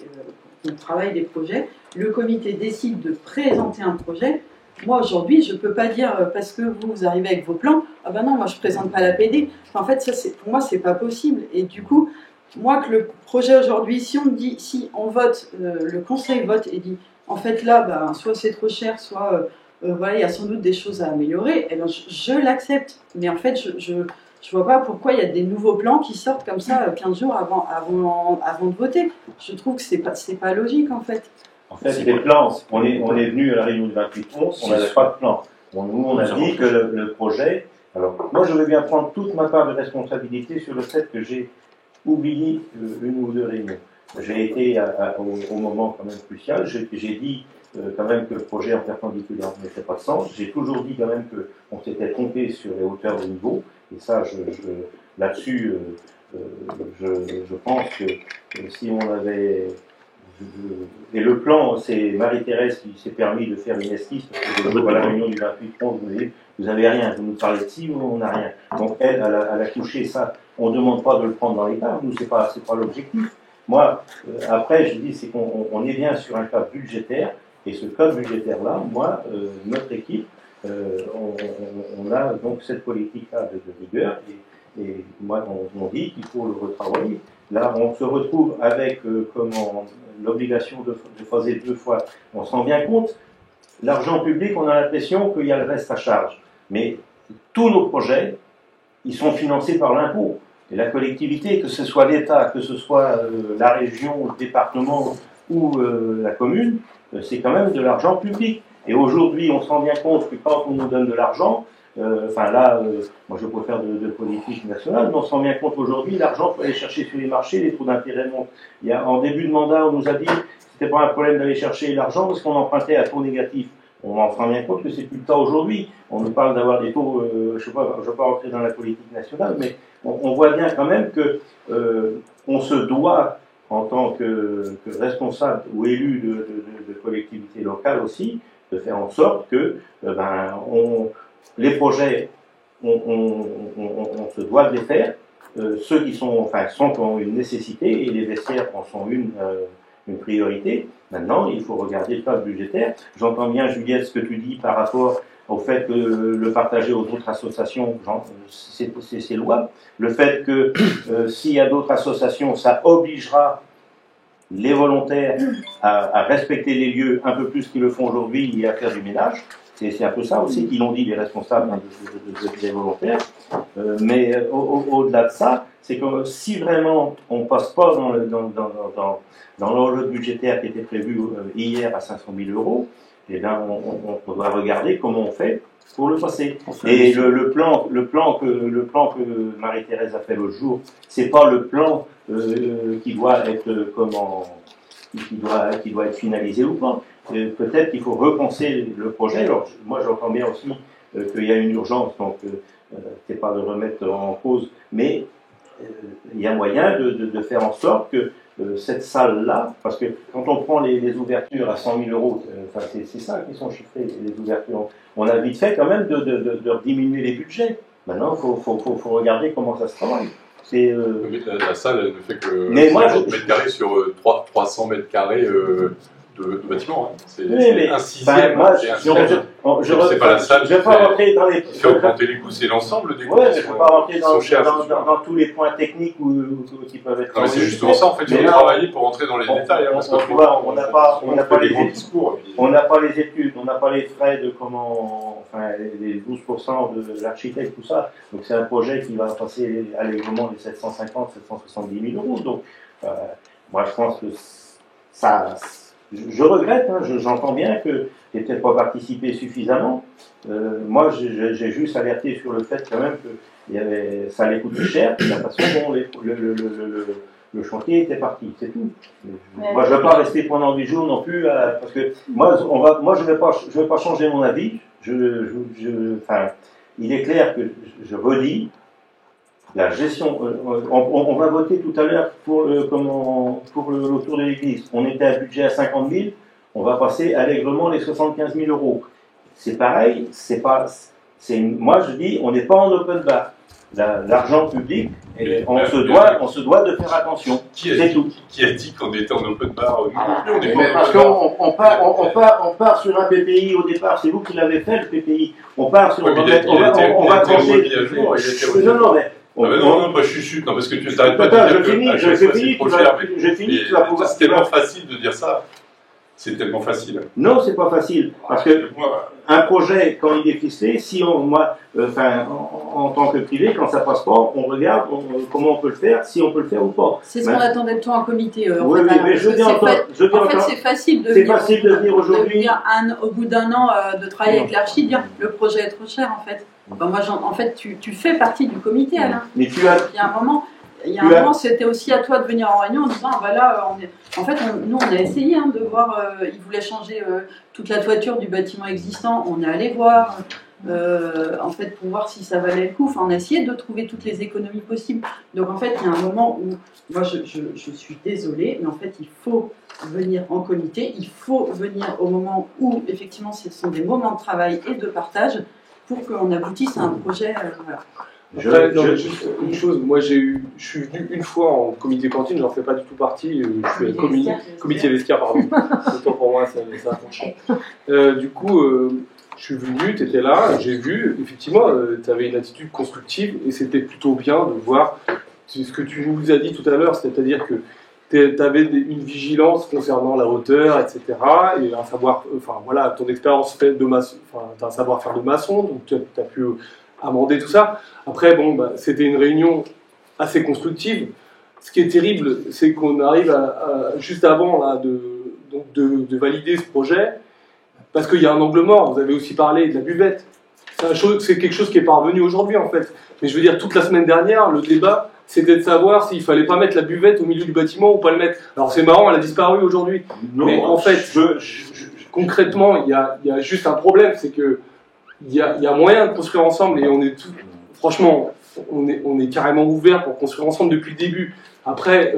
on travaille des projets. Le comité décide de présenter un projet. Moi aujourd'hui, je ne peux pas dire parce que vous arrivez avec vos plans, ah ben non, moi je ne présente pas la PD. Enfin, en fait, ça, pour moi, c'est pas possible. Et du coup, moi que le projet aujourd'hui, si on vote, le conseil vote et dit, en fait là, ben, soit c'est trop cher, soit voilà, il y a sans doute des choses à améliorer, et ben, je l'accepte. Mais en fait, je vois pas pourquoi il y a des nouveaux plans qui sortent comme ça 15 jours avant de voter. Je trouve que c'est pas logique en fait. En fait, les plans, on est venu à la réunion du 28/11, on n'avait pas de plan. Nous, on a dit que le projet... Alors, moi, je veux bien prendre toute ma part de responsabilité sur le fait que j'ai oublié une ou deux réunions. J'ai été au moment quand même crucial, j'ai dit quand même que le projet en perpendiculaire ne mettait pas de sens. J'ai toujours dit quand même qu'on s'était trompé sur les hauteurs de niveau, et ça, là-dessus, je pense que si on avait... Et le plan, c'est Marie-Thérèse qui s'est permis de faire une esquisse, parce que à la réunion du 28/11, vous n'avez rien, vous nous parlez de ci, on n'a rien. Donc elle a couché ça, on ne demande pas de le prendre dans les tables, nous c'est pas l'objectif. Moi, après, je dis, c'est qu'on est bien sur un cadre budgétaire, et ce cadre budgétaire-là, moi, notre équipe, on a donc cette politique-là de rigueur, et moi, on dit qu'il faut le retravailler. Là, on se retrouve avec l'obligation de phaser 2 fois. On s'en rend bien compte. L'argent public, on a l'impression qu'il y a le reste à charge. Mais tous nos projets, ils sont financés par l'impôt. Et la collectivité, que ce soit l'État, que ce soit la région, le département ou la commune, c'est quand même de l'argent public. Et aujourd'hui, on se rend bien compte que quand on nous donne de l'argent, moi je préfère de politique nationale, mais on se rend bien compte aujourd'hui, l'argent, il faut aller chercher sur les marchés, les taux d'intérêt montent. En début de mandat, on nous a dit que c'était pas un problème d'aller chercher l'argent parce qu'on empruntait à taux négatif. On en se rend bien compte que c'est plus le cas aujourd'hui. On nous parle d'avoir des taux, je ne veux pas rentrer dans la politique nationale, mais on voit bien quand même que on se doit, en tant que responsable ou élu de collectivité locale aussi, de faire en sorte que les projets, on se doit de les faire. Ceux qui sont ont une nécessité et les vestiaires en sont une priorité. Maintenant, il faut regarder le cadre budgétaire. J'entends bien, Juliette, ce que tu dis par rapport au fait que le partager aux autres associations, c'est louable. Le fait que s'il y a d'autres associations, ça obligera les volontaires à respecter les lieux un peu plus qu'ils le font aujourd'hui et à faire du ménage. C'est un peu ça aussi qu'ils l'ont dit, les responsables des volontaires. Mais au-delà de ça, c'est que si vraiment on ne passe pas dans l'enjeu budgétaire qui était prévu hier à 500 000 €, eh bien, on doit regarder comment on fait pour le passer. Et le plan que Marie-Thérèse a fait l'autre jour, c'est pas le plan qui doit être qui doit être finalisé ou pas. Peut-être qu'il faut repenser le projet. Alors, moi, j'entends bien aussi qu'il y a une urgence, donc c'est pas de remettre en cause, mais il y a moyen de faire en sorte que cette salle-là, parce que quand on prend les ouvertures à 100 000 €, c'est ça qui sont chiffrés, les ouvertures, on a vite fait quand même de diminuer les budgets. Maintenant, il faut regarder comment ça se travaille. La salle, elle ne fait que 50 mètres carrés sur 300 mètres carrés de bâtiment. Hein. C'est un sixième. C'est pas la salle. Je ne vais pas rentrer dans les. Il faut augmenter les coûts, c'est l'ensemble des coûts. Ouais, je ne vais pas rentrer dans tous les points techniques qui peuvent être. Non, mais c'est justement ça, en fait, il faut travailler pour rentrer dans les détails. Parce on n'a pas les discours. On n'a pas les études, on n'a pas les frais de les 12% de l'architecte, tout ça. Donc c'est un projet qui va passer allègrement les 750, 770 000 €. Donc, moi, je pense que ça. Je regrette, hein, j'entends bien que j'ai peut-être pas participé suffisamment. Moi, j'ai juste alerté sur le fait quand même que ça allait coûter cher, de la façon dont le chantier était parti, c'est tout. Moi, je ne vais pas rester pendant 8 jours non plus, parce que moi, je vais pas changer mon avis. Il est clair que je redis. La gestion, on va voter tout à l'heure pour l'autour de l'église. On était à budget à 50 000, on va passer allègrement les 75 000 €. C'est pareil, moi je dis, on n'est pas en open bar. L'argent public, on se doit de faire attention. C'est tout. Qui a dit qu'on était en open bar? Parce qu'on part sur un PPI au départ, c'est vous qui l'avez fait le PPI. On part sur. On va trancher. Non, mais. Non, je chuchote, parce que tu t'arrêtes pas de dire je finis. C'est tellement facile de dire ça. C'est tellement facile. Non, c'est pas facile. Parce que un projet, quand il est ficelé, en tant que privé, quand ça passe pas, on regarde comment on peut le faire, si on peut le faire ou pas. C'est ce qu'on attendait de toi en comité. Oui, mais je dis encore. En fait, c'est facile de venir aujourd'hui. Au bout d'un an de travailler avec l'archi, dire le projet est trop cher, en fait. En fait, tu fais partie du comité, Alain. Mais il y a un moment, c'était aussi à toi de venir en réunion en disant nous, on a essayé de voir, ils voulaient changer toute la toiture du bâtiment existant, on est allé voir, pour voir si ça valait le coup. On a essayé de trouver toutes les économies possibles. Donc, en fait, il y a un moment où, moi, je suis désolée, mais en fait, il faut venir en comité, il faut venir au moment où, effectivement, ce sont des moments de travail et de partage pour qu'on aboutisse à un projet. Voilà. Après, non, mais juste une chose, moi je suis venu une fois en comité cantine, j'en fais pas du tout partie, je suis comité vestiaire, pardon. Autant pour moi, ça a penché. Du coup, je suis venu, tu étais là, j'ai vu, effectivement, tu avais une attitude constructive et c'était plutôt bien de voir ce que tu nous as dit tout à l'heure, c'est-à-dire que tu avais une vigilance concernant la hauteur, etc. Et un savoir, enfin voilà, ton expérience faite de maçon, enfin, tu as un savoir-faire de maçon, donc tu as pu amender tout ça. Après, bon, bah, c'était une réunion assez constructive. Ce qui est terrible, c'est qu'on arrive juste avant là, de valider ce projet, parce qu'il y a un angle mort. Vous avez aussi parlé de la buvette. C'est quelque chose qui est parvenu aujourd'hui, en fait. Mais je veux dire, toute la semaine dernière, le débat, c'était de savoir s'il fallait pas mettre la buvette au milieu du bâtiment ou pas le mettre. Alors c'est marrant, elle a disparu aujourd'hui. Mais en fait, concrètement, il y a juste un problème, c'est que il y a moyen de construire ensemble et on est tout, franchement, on est carrément ouvert pour construire ensemble depuis le début. Après,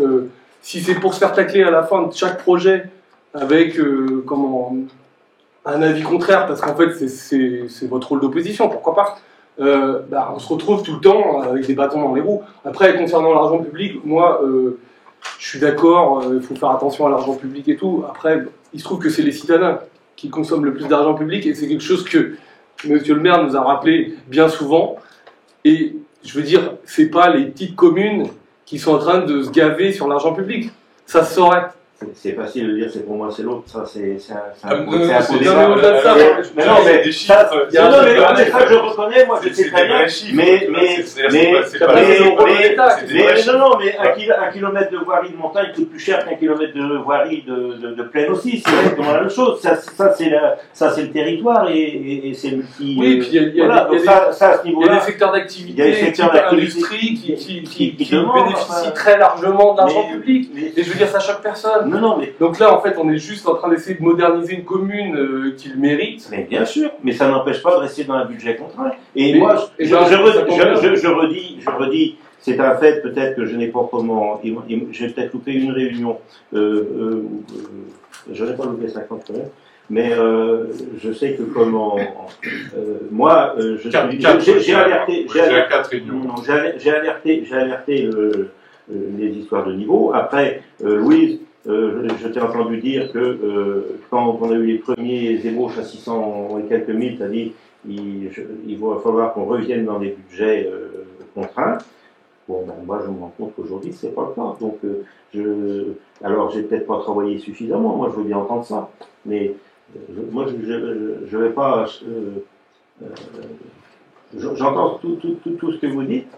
si c'est pour se faire tacler à la fin de chaque projet avec un avis contraire, parce qu'en fait c'est votre rôle d'opposition, pourquoi pas, on se retrouve tout le temps avec des bâtons dans les roues. Après, concernant l'argent public, moi je suis d'accord, il faut faire attention à l'argent public et tout. Après, il se trouve que c'est les citadins qui consomment le plus d'argent public et c'est quelque chose que Monsieur le maire nous a rappelé bien souvent. Et je veux dire, c'est pas les petites communes qui sont en train de se gaver sur l'argent public. Ça se saurait. C'est facile de dire c'est pour moi, c'est l'autre. Ça, c'est un non, mais au-delà de ça, mais non, mais des chiffres. Non, mais ça, je reconnais, moi, je sais très bien. Mais un kilomètre de voirie de montagne coûte plus cher qu'un kilomètre de voirie de plaine aussi. C'est exactement la même chose. Ça, c'est le territoire et c'est multi. Oui, puis il y a des secteurs d'activité, type industrie, qui bénéficient très largement de l'argent public. Et je veux dire, ça choque personne. Non, mais... Donc là, en fait, on est juste en train d'essayer de moderniser une commune qui le mérite. Mais bien sûr, mais ça n'empêche pas de rester dans un budget contraint. Et moi, je redis, c'est un fait peut-être que je n'ai pas comment... J'ai peut-être loupé une réunion. Je n'ai pas loupé 50 quand même. Mais je sais que moi, j'ai alerté... J'ai alerté les histoires de niveau. Après, Louise... je t'ai entendu dire que quand on a eu les premiers ébauches à 600 et quelques mille, tu as dit il va falloir qu'on revienne dans des budgets contraints. Bon, ben, moi je me rends compte qu'aujourd'hui c'est pas le cas. Donc, alors j'ai peut-être pas travaillé suffisamment, moi je veux bien entendre ça. Mais moi je vais pas. J'entends tout ce que vous dites.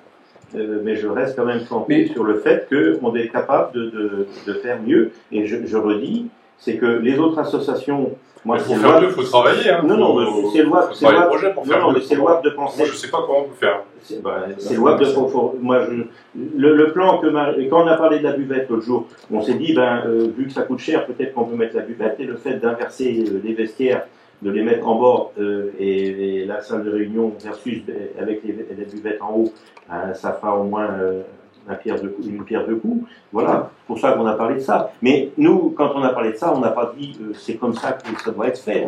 Mais je reste quand même campé sur le fait qu'on est capable de faire mieux. Et je redis, c'est que les autres associations... Moi, il faut faire mieux, il faut travailler. Hein. Non, c'est louable. C'est louable de penser. Moi, je ne sais pas comment on peut faire. C'est louable de penser. Moi, le plan que quand on a parlé de la buvette l'autre jour, on s'est dit, vu que ça coûte cher, peut-être qu'on peut mettre la buvette. Et le fait d'inverser les vestiaires, de les mettre en bord et la salle de réunion versus avec les buvettes en haut, ça fera au moins une pierre de coups. Voilà, c'est pour ça qu'on a parlé de ça. Mais nous, quand on a parlé de ça, on n'a pas dit c'est comme ça que ça doit être fait.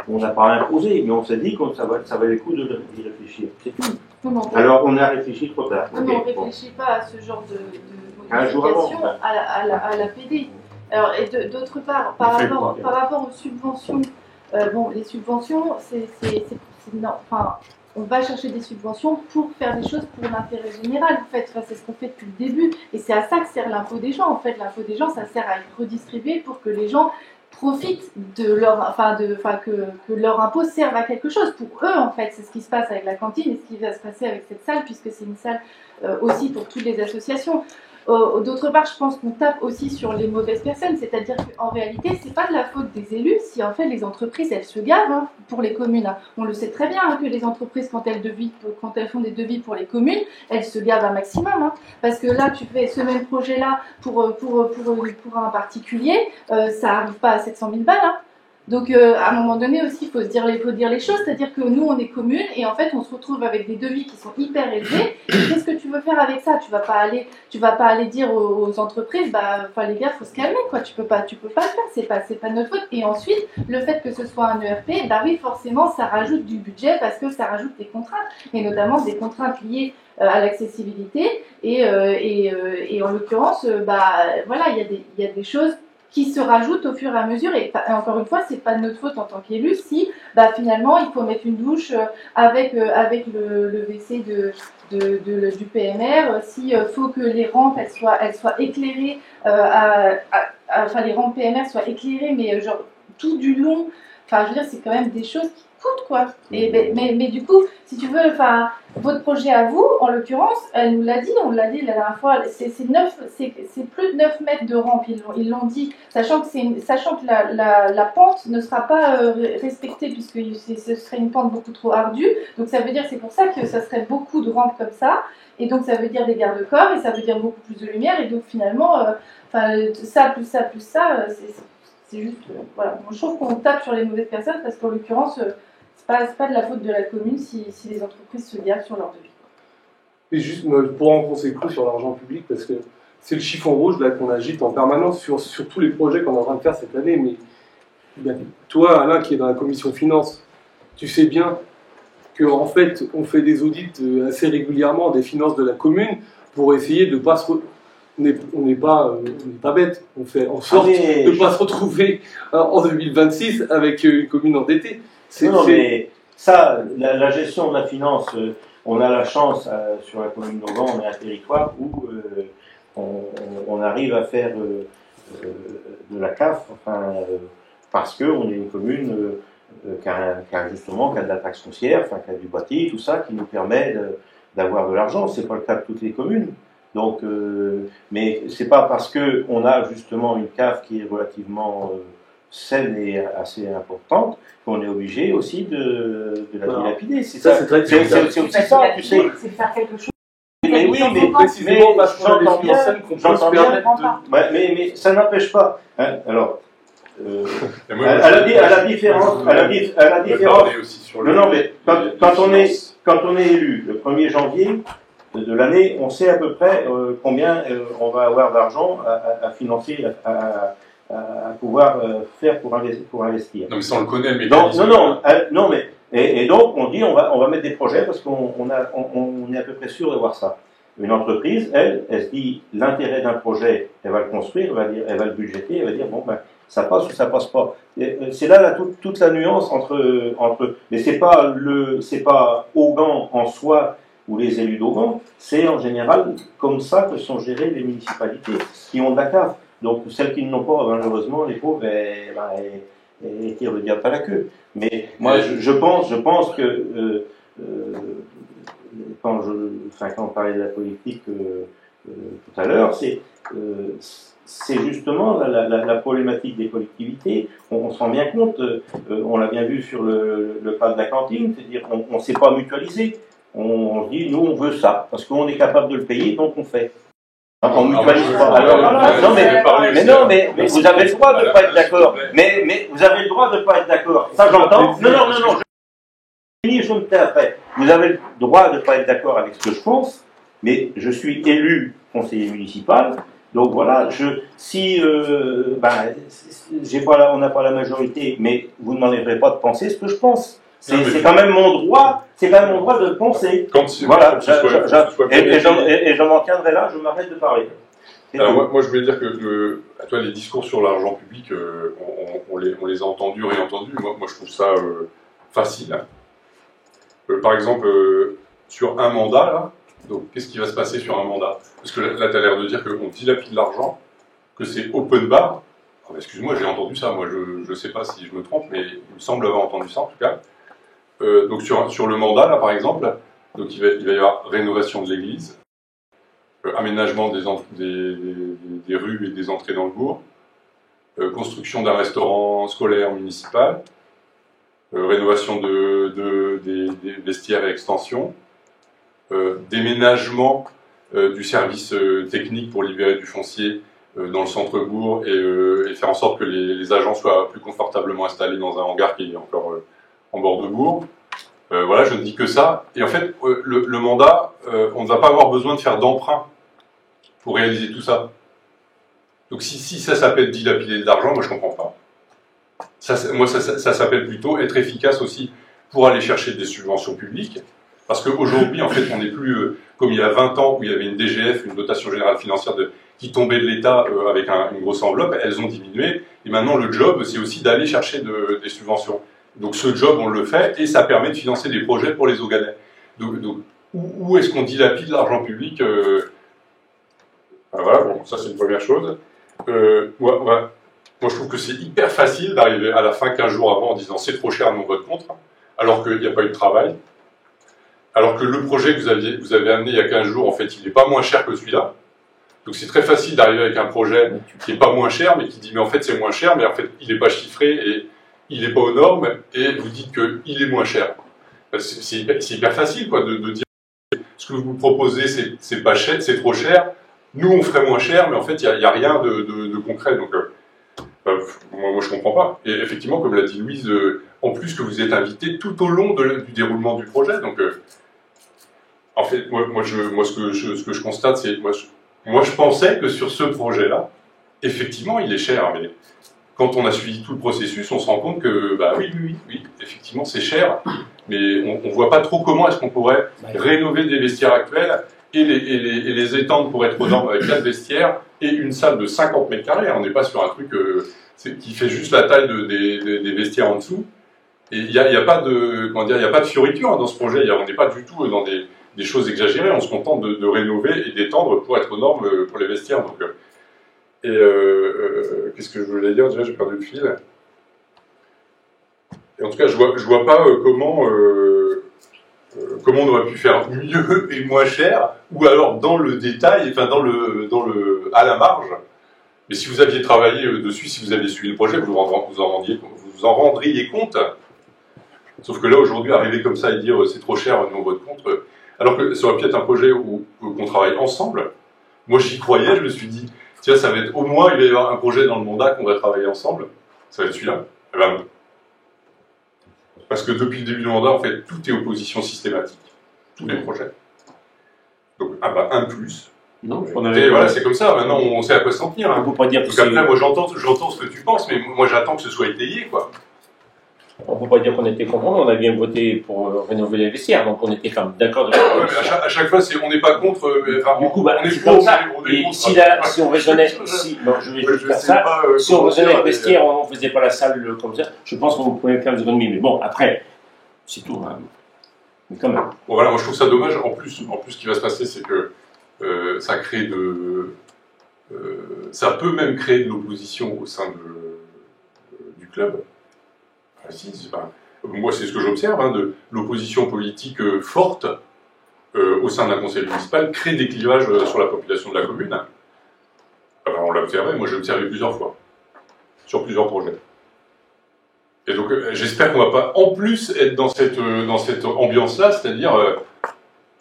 On n'a pas imposé, mais on s'est dit que ça valait le coup d'y réfléchir. C'est tout. Alors on a réfléchi trop tard. Non, on ne réfléchit pas à ce genre de modification à la PD. Alors, et d'autre part, par rapport aux subventions, les subventions, on va chercher des subventions pour faire des choses pour l'intérêt général, en fait. C'est ce qu'on fait depuis le début. Et c'est à ça que sert l'impôt des gens, en fait. L'impôt des gens, ça sert à être redistribué pour que les gens profitent de leur, que leur impôt serve à quelque chose pour eux, en fait. C'est ce qui se passe avec la cantine et ce qui va se passer avec cette salle, puisque c'est une salle aussi pour toutes les associations. D'autre part, je pense qu'on tape aussi sur les mauvaises personnes, c'est-à-dire qu'en réalité, c'est pas de la faute des élus si en fait les entreprises elles se gavent pour les communes. On le sait très bien que les entreprises quand elles font des devis pour les communes, elles se gavent un maximum, parce que là tu fais ce même projet-là pour un particulier, ça arrive pas à 700 000 balles. Donc, à un moment donné aussi, il faut dire les choses, c'est-à-dire que nous, on est commune et en fait, on se retrouve avec des devis qui sont hyper élevés. Et qu'est-ce que tu veux faire avec ça? Tu vas pas aller dire aux entreprises, bah, enfin les gars, faut se calmer, quoi. Tu peux pas le faire, c'est pas notre faute. Et ensuite, le fait que ce soit un ERP, bah oui, forcément, ça rajoute du budget parce que ça rajoute des contraintes, et notamment des contraintes liées à l'accessibilité. Et en l'occurrence, bah voilà, il y a des choses qui se rajoutent au fur et à mesure, et encore une fois, c'est pas de notre faute en tant qu'élu si bah, finalement il faut mettre une douche avec le WC du PMR, si faut que les rampes elles soient éclairées, enfin les rampes PMR soient éclairées, mais genre tout du long, enfin je veux dire c'est quand même des choses qui coûtent quoi. Et, mais du coup, si tu veux, enfin votre projet à vous, en l'occurrence, elle nous l'a dit, on l'a dit la dernière fois, c'est plus de 9 mètres de rampe, ils l'ont dit, sachant que la pente ne sera pas respectée, puisque ce serait une pente beaucoup trop ardue, donc ça veut dire, c'est pour ça que ça serait beaucoup de rampes comme ça, et donc ça veut dire des garde-corps, et ça veut dire beaucoup plus de lumière, et donc finalement, ça plus ça plus ça, c'est juste, voilà, je trouve qu'on tape sur les mauvaises personnes, parce qu'en l'occurrence, c'est pas de la faute de la commune si les entreprises se gardent sur leur devis. Et juste pour enfoncer le clou sur l'argent public, parce que c'est le chiffon rouge là qu'on agite en permanence sur tous les projets qu'on est en train de faire cette année. Mais ben, toi, Alain, qui est dans la commission finance, tu sais bien qu'en fait, on fait des audits assez régulièrement des finances de la commune pour essayer de ne pas se... On n'est pas bête, on fait en sorte de ne pas se retrouver en 2026 avec une commune endettée. Mais ça, la gestion de la finance, on a la chance sur la commune d'Auban, on est un territoire où on arrive à faire de la CAF, enfin, parce qu'on est une commune qui a de la taxe foncière, enfin, qui a du bâti, tout ça, qui nous permet d'avoir de l'argent. C'est pas le cas de toutes les communes. Donc, mais c'est pas parce qu'on a justement une CAF qui est relativement saine et assez importante qu'on est obligé aussi de la dilapider. C'est ça, c'est aussi ça, tu sais. C'est faire quelque chose. Mais oui, mais précisément parce qu'on a des finances saines qu'on peut se permettre de... mais ça n'empêche pas. Hein, alors, à la différence... Non, mais quand on est élu le 1er janvier de l'année, on sait à peu près combien on va avoir d'argent à financer, à pouvoir faire pour investir. Non, mais ça on le connaît, le mécanisme. Non, mais et donc on dit on va mettre des projets parce qu'on est à peu près sûr de voir ça. Une entreprise, elle se dit l'intérêt d'un projet, elle va le construire, elle va le budgéter, elle va dire bon ben ça passe ou ça passe pas. C'est là toute la nuance entre mais c'est pas Auban en soi ou les élus d'Auban, c'est en général comme ça que sont gérées les municipalités qui ont de la CAF. Donc celles qui n'ont pas, malheureusement, les pauvres, elles tirent le diable à la queue. Mais moi, je pense que quand on parlait de la politique tout à l'heure, c'est justement la problématique des collectivités. On se rend bien compte, on l'a bien vu sur le cas de la cantine, c'est-à-dire on ne sait pas mutualiser. On se dit, nous, on veut ça, parce qu'on est capable de le payer, donc on fait. On ne mutualise pas. Alors, mais vous avez le droit de ne pas être d'accord. Mais vous avez le droit de ne pas être d'accord. Ça, j'entends. Non. Je me tais après. Vous avez le droit de ne pas être d'accord avec ce que je pense, mais je suis élu conseiller municipal. Donc voilà, on n'a pas la majorité, mais vous ne m'enlèverez pas de penser ce que je pense. C'est quand même mon droit. C'est quand même mon droit de le penser. Voilà. Et je m'en tiendrai là. Je m'arrête de parler. Alors moi je voulais dire que toi les discours sur l'argent public, on les a entendus, réentendus. Moi je trouve ça facile. Hein. Par exemple sur un mandat là. Donc qu'est-ce qui va se passer sur un mandat? Parce que là tu as l'air de dire qu'on dilapide l'argent, que c'est open bar. Excuse-moi, j'ai entendu ça. Moi je sais pas si je me trompe, mais il me semble avoir entendu ça en tout cas. Donc sur le mandat, là, par exemple, donc il va y avoir rénovation de l'église, aménagement des rues et des entrées dans le bourg, construction d'un restaurant scolaire municipal, rénovation des vestiaires et extensions, déménagement du service technique pour libérer du foncier dans le centre-bourg et faire en sorte que les agents soient plus confortablement installés dans un hangar qui est encore en bord de bourg. Voilà, je ne dis que ça. Et en fait, le mandat, on ne va pas avoir besoin de faire d'emprunt pour réaliser tout ça. Donc si ça s'appelle dilapider de l'argent, moi je comprends pas. Ça s'appelle plutôt être efficace aussi pour aller chercher des subventions publiques. Parce qu'aujourd'hui, en fait, on n'est plus comme il y a 20 ans où il y avait une DGF, une dotation générale financière qui tombait de l'État avec une grosse enveloppe, elles ont diminué. Et maintenant, le job, c'est aussi d'aller chercher des subventions. Donc ce job, on le fait et ça permet de financer des projets pour les Oganais. Donc où est-ce qu'on dilapide l'argent public Voilà, bon, ça c'est une première chose. Moi, je trouve que c'est hyper facile d'arriver à la fin 15 jours avant en disant c'est trop cher, nous on vote contre, alors qu'il n'y a pas eu de travail. Alors que le projet que vous avez amené il y a 15 jours, en fait, il n'est pas moins cher que celui-là. Donc c'est très facile d'arriver avec un projet qui n'est pas moins cher, mais qui dit mais en fait c'est moins cher, mais en fait il n'est pas chiffré et il n'est pas aux normes, et vous dites qu'il est moins cher. C'est hyper facile quoi, de dire ce que vous proposez c'est pas cher, c'est trop cher, nous on ferait moins cher, mais en fait il n'y a rien de concret. Donc moi je comprends pas. Et effectivement, comme l'a dit Louise, en plus que vous êtes invité tout au long du déroulement du projet, donc en fait ce que je constate, c'est moi je pensais que sur ce projet-là, effectivement il est cher, mais quand on a suivi tout le processus, on se rend compte que bah oui, effectivement c'est cher, mais on voit pas trop comment est-ce qu'on pourrait rénover des vestiaires actuels et les étendre pour être aux normes avec 4 vestiaires et une salle de 50 mètres carrés. On n'est pas sur un truc qui fait juste la taille des vestiaires en dessous. Et il n'y a pas de fioriture dans ce projet. On n'est pas du tout dans des choses exagérées. On se contente de rénover et d'étendre pour être aux normes pour les vestiaires. Donc, qu'est-ce que je voulais dire déjà? J'ai perdu le fil. Et en tout cas, je vois pas comment on aurait pu faire mieux et moins cher, ou alors dans le détail, enfin à la marge. Mais si vous aviez travaillé dessus, si vous aviez suivi le projet, vous en rendriez compte. Sauf que là, aujourd'hui, arriver comme ça et dire c'est trop cher, nous on vote contre, alors que ça aurait pu être un projet qu'on travaille ensemble. Moi, j'y croyais, je me suis dit, tiens, ça va être au moins, il va y avoir un projet dans le mandat qu'on va travailler ensemble. Ça va être celui-là. Eh ben non. Parce que depuis le début du mandat, en fait, tout est opposition systématique. Tous les projets. Donc, un plus. Non, voilà, c'est comme ça. Maintenant, on sait à quoi s'en tenir. Hein. On peut pas dire que donc après, moi, j'entends ce que tu penses, mais moi, j'attends que ce soit étayé, quoi. On ne peut pas dire qu'on était contre, on a bien voté pour rénover les vestiaires, donc on était quand même d'accord. À chaque fois, on n'est pas contre. Du coup, on est pour ça. Et si on raisonnait, je vais juste faire ça. Si on raisonnait les vestiaires, on ne faisait pas la salle comme ça. Je pense qu'on pouvait faire des économies. Mais bon, après, c'est tout. Hein. Mais quand même. Bon, voilà, moi je trouve ça dommage. En plus, ce qui va se passer, c'est que ça crée ça peut même créer de l'opposition au sein du club. Moi, c'est ce que j'observe, hein, de l'opposition politique forte au sein d'un conseil municipal crée des clivages sur la population de la commune. Alors, on l'a observé, moi j'ai observé plusieurs fois, sur plusieurs projets. Et donc, j'espère qu'on ne va pas en plus être dans cette ambiance-là, c'est-à-dire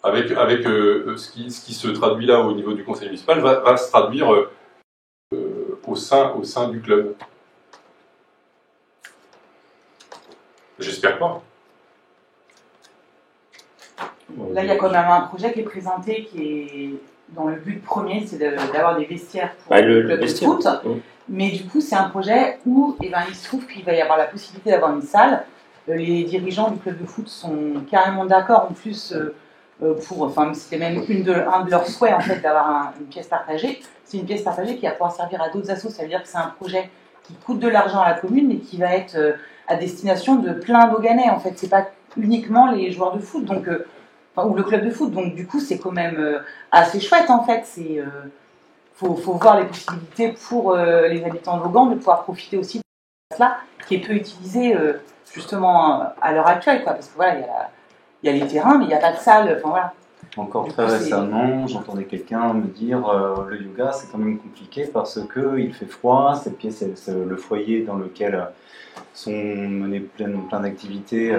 avec ce qui se traduit là au niveau du conseil municipal va se traduire au sein du club. J'espère pas. Là, il y a quand même un projet qui est présenté qui est dans le but premier, c'est d'avoir des vestiaires pour le club de foot. Mais du coup, c'est un projet où il se trouve qu'il va y avoir la possibilité d'avoir une salle. Les dirigeants du club de foot sont carrément d'accord en plus c'était même un de leurs souhaits en fait d'avoir une pièce partagée. C'est une pièce partagée qui va pouvoir servir à d'autres assos. Ça veut dire que c'est un projet qui coûte de l'argent à la commune, mais qui va être à destination de plein d'Oganais. En fait, c'est pas uniquement les joueurs de foot, donc ou le club de foot. Donc du coup, c'est quand même assez chouette en fait. C'est faut voir les possibilités pour les habitants d'Ogan de pouvoir profiter aussi de cette place-là, qui est peu utilisée justement à l'heure actuelle, quoi. Parce que voilà, il y a les terrains, mais il n'y a pas de salle. Enfin voilà. Encore très récemment, j'entendais quelqu'un me dire le yoga c'est quand même compliqué parce que il fait froid, cette pièce, le foyer dans lequel sont menées plein d'activités,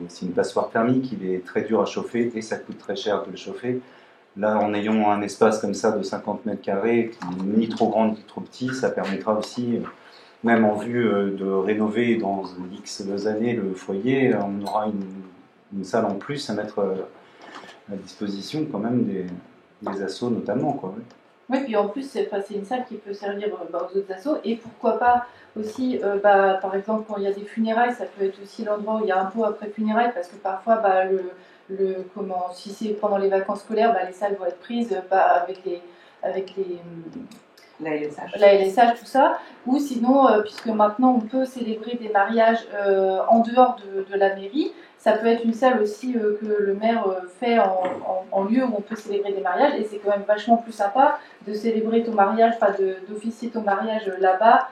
c'est une passoire thermique, il est très dur à chauffer et ça coûte très cher de le chauffer. Là, en ayant un espace comme ça de 50 mètres carrés, ni trop grand ni trop petit, ça permettra aussi, même en vue de rénover dans X années le foyer, on aura une salle en plus à mettre à disposition quand même des assos notamment, quoi. Oui, puis en plus, c'est une salle qui peut servir aux autres assos. Et pourquoi pas aussi, par exemple, quand il y a des funérailles, ça peut être aussi l'endroit où il y a un pot après funérailles, parce que parfois, si c'est pendant les vacances scolaires, les salles vont être prises avec la LSH. La LSH, tout ça. Ou sinon, puisque maintenant on peut célébrer des mariages en dehors de la mairie, ça peut être une salle aussi que le maire fait en lieu où on peut célébrer des mariages, et c'est quand même vachement plus sympa de célébrer ton mariage, d'officier ton mariage là-bas,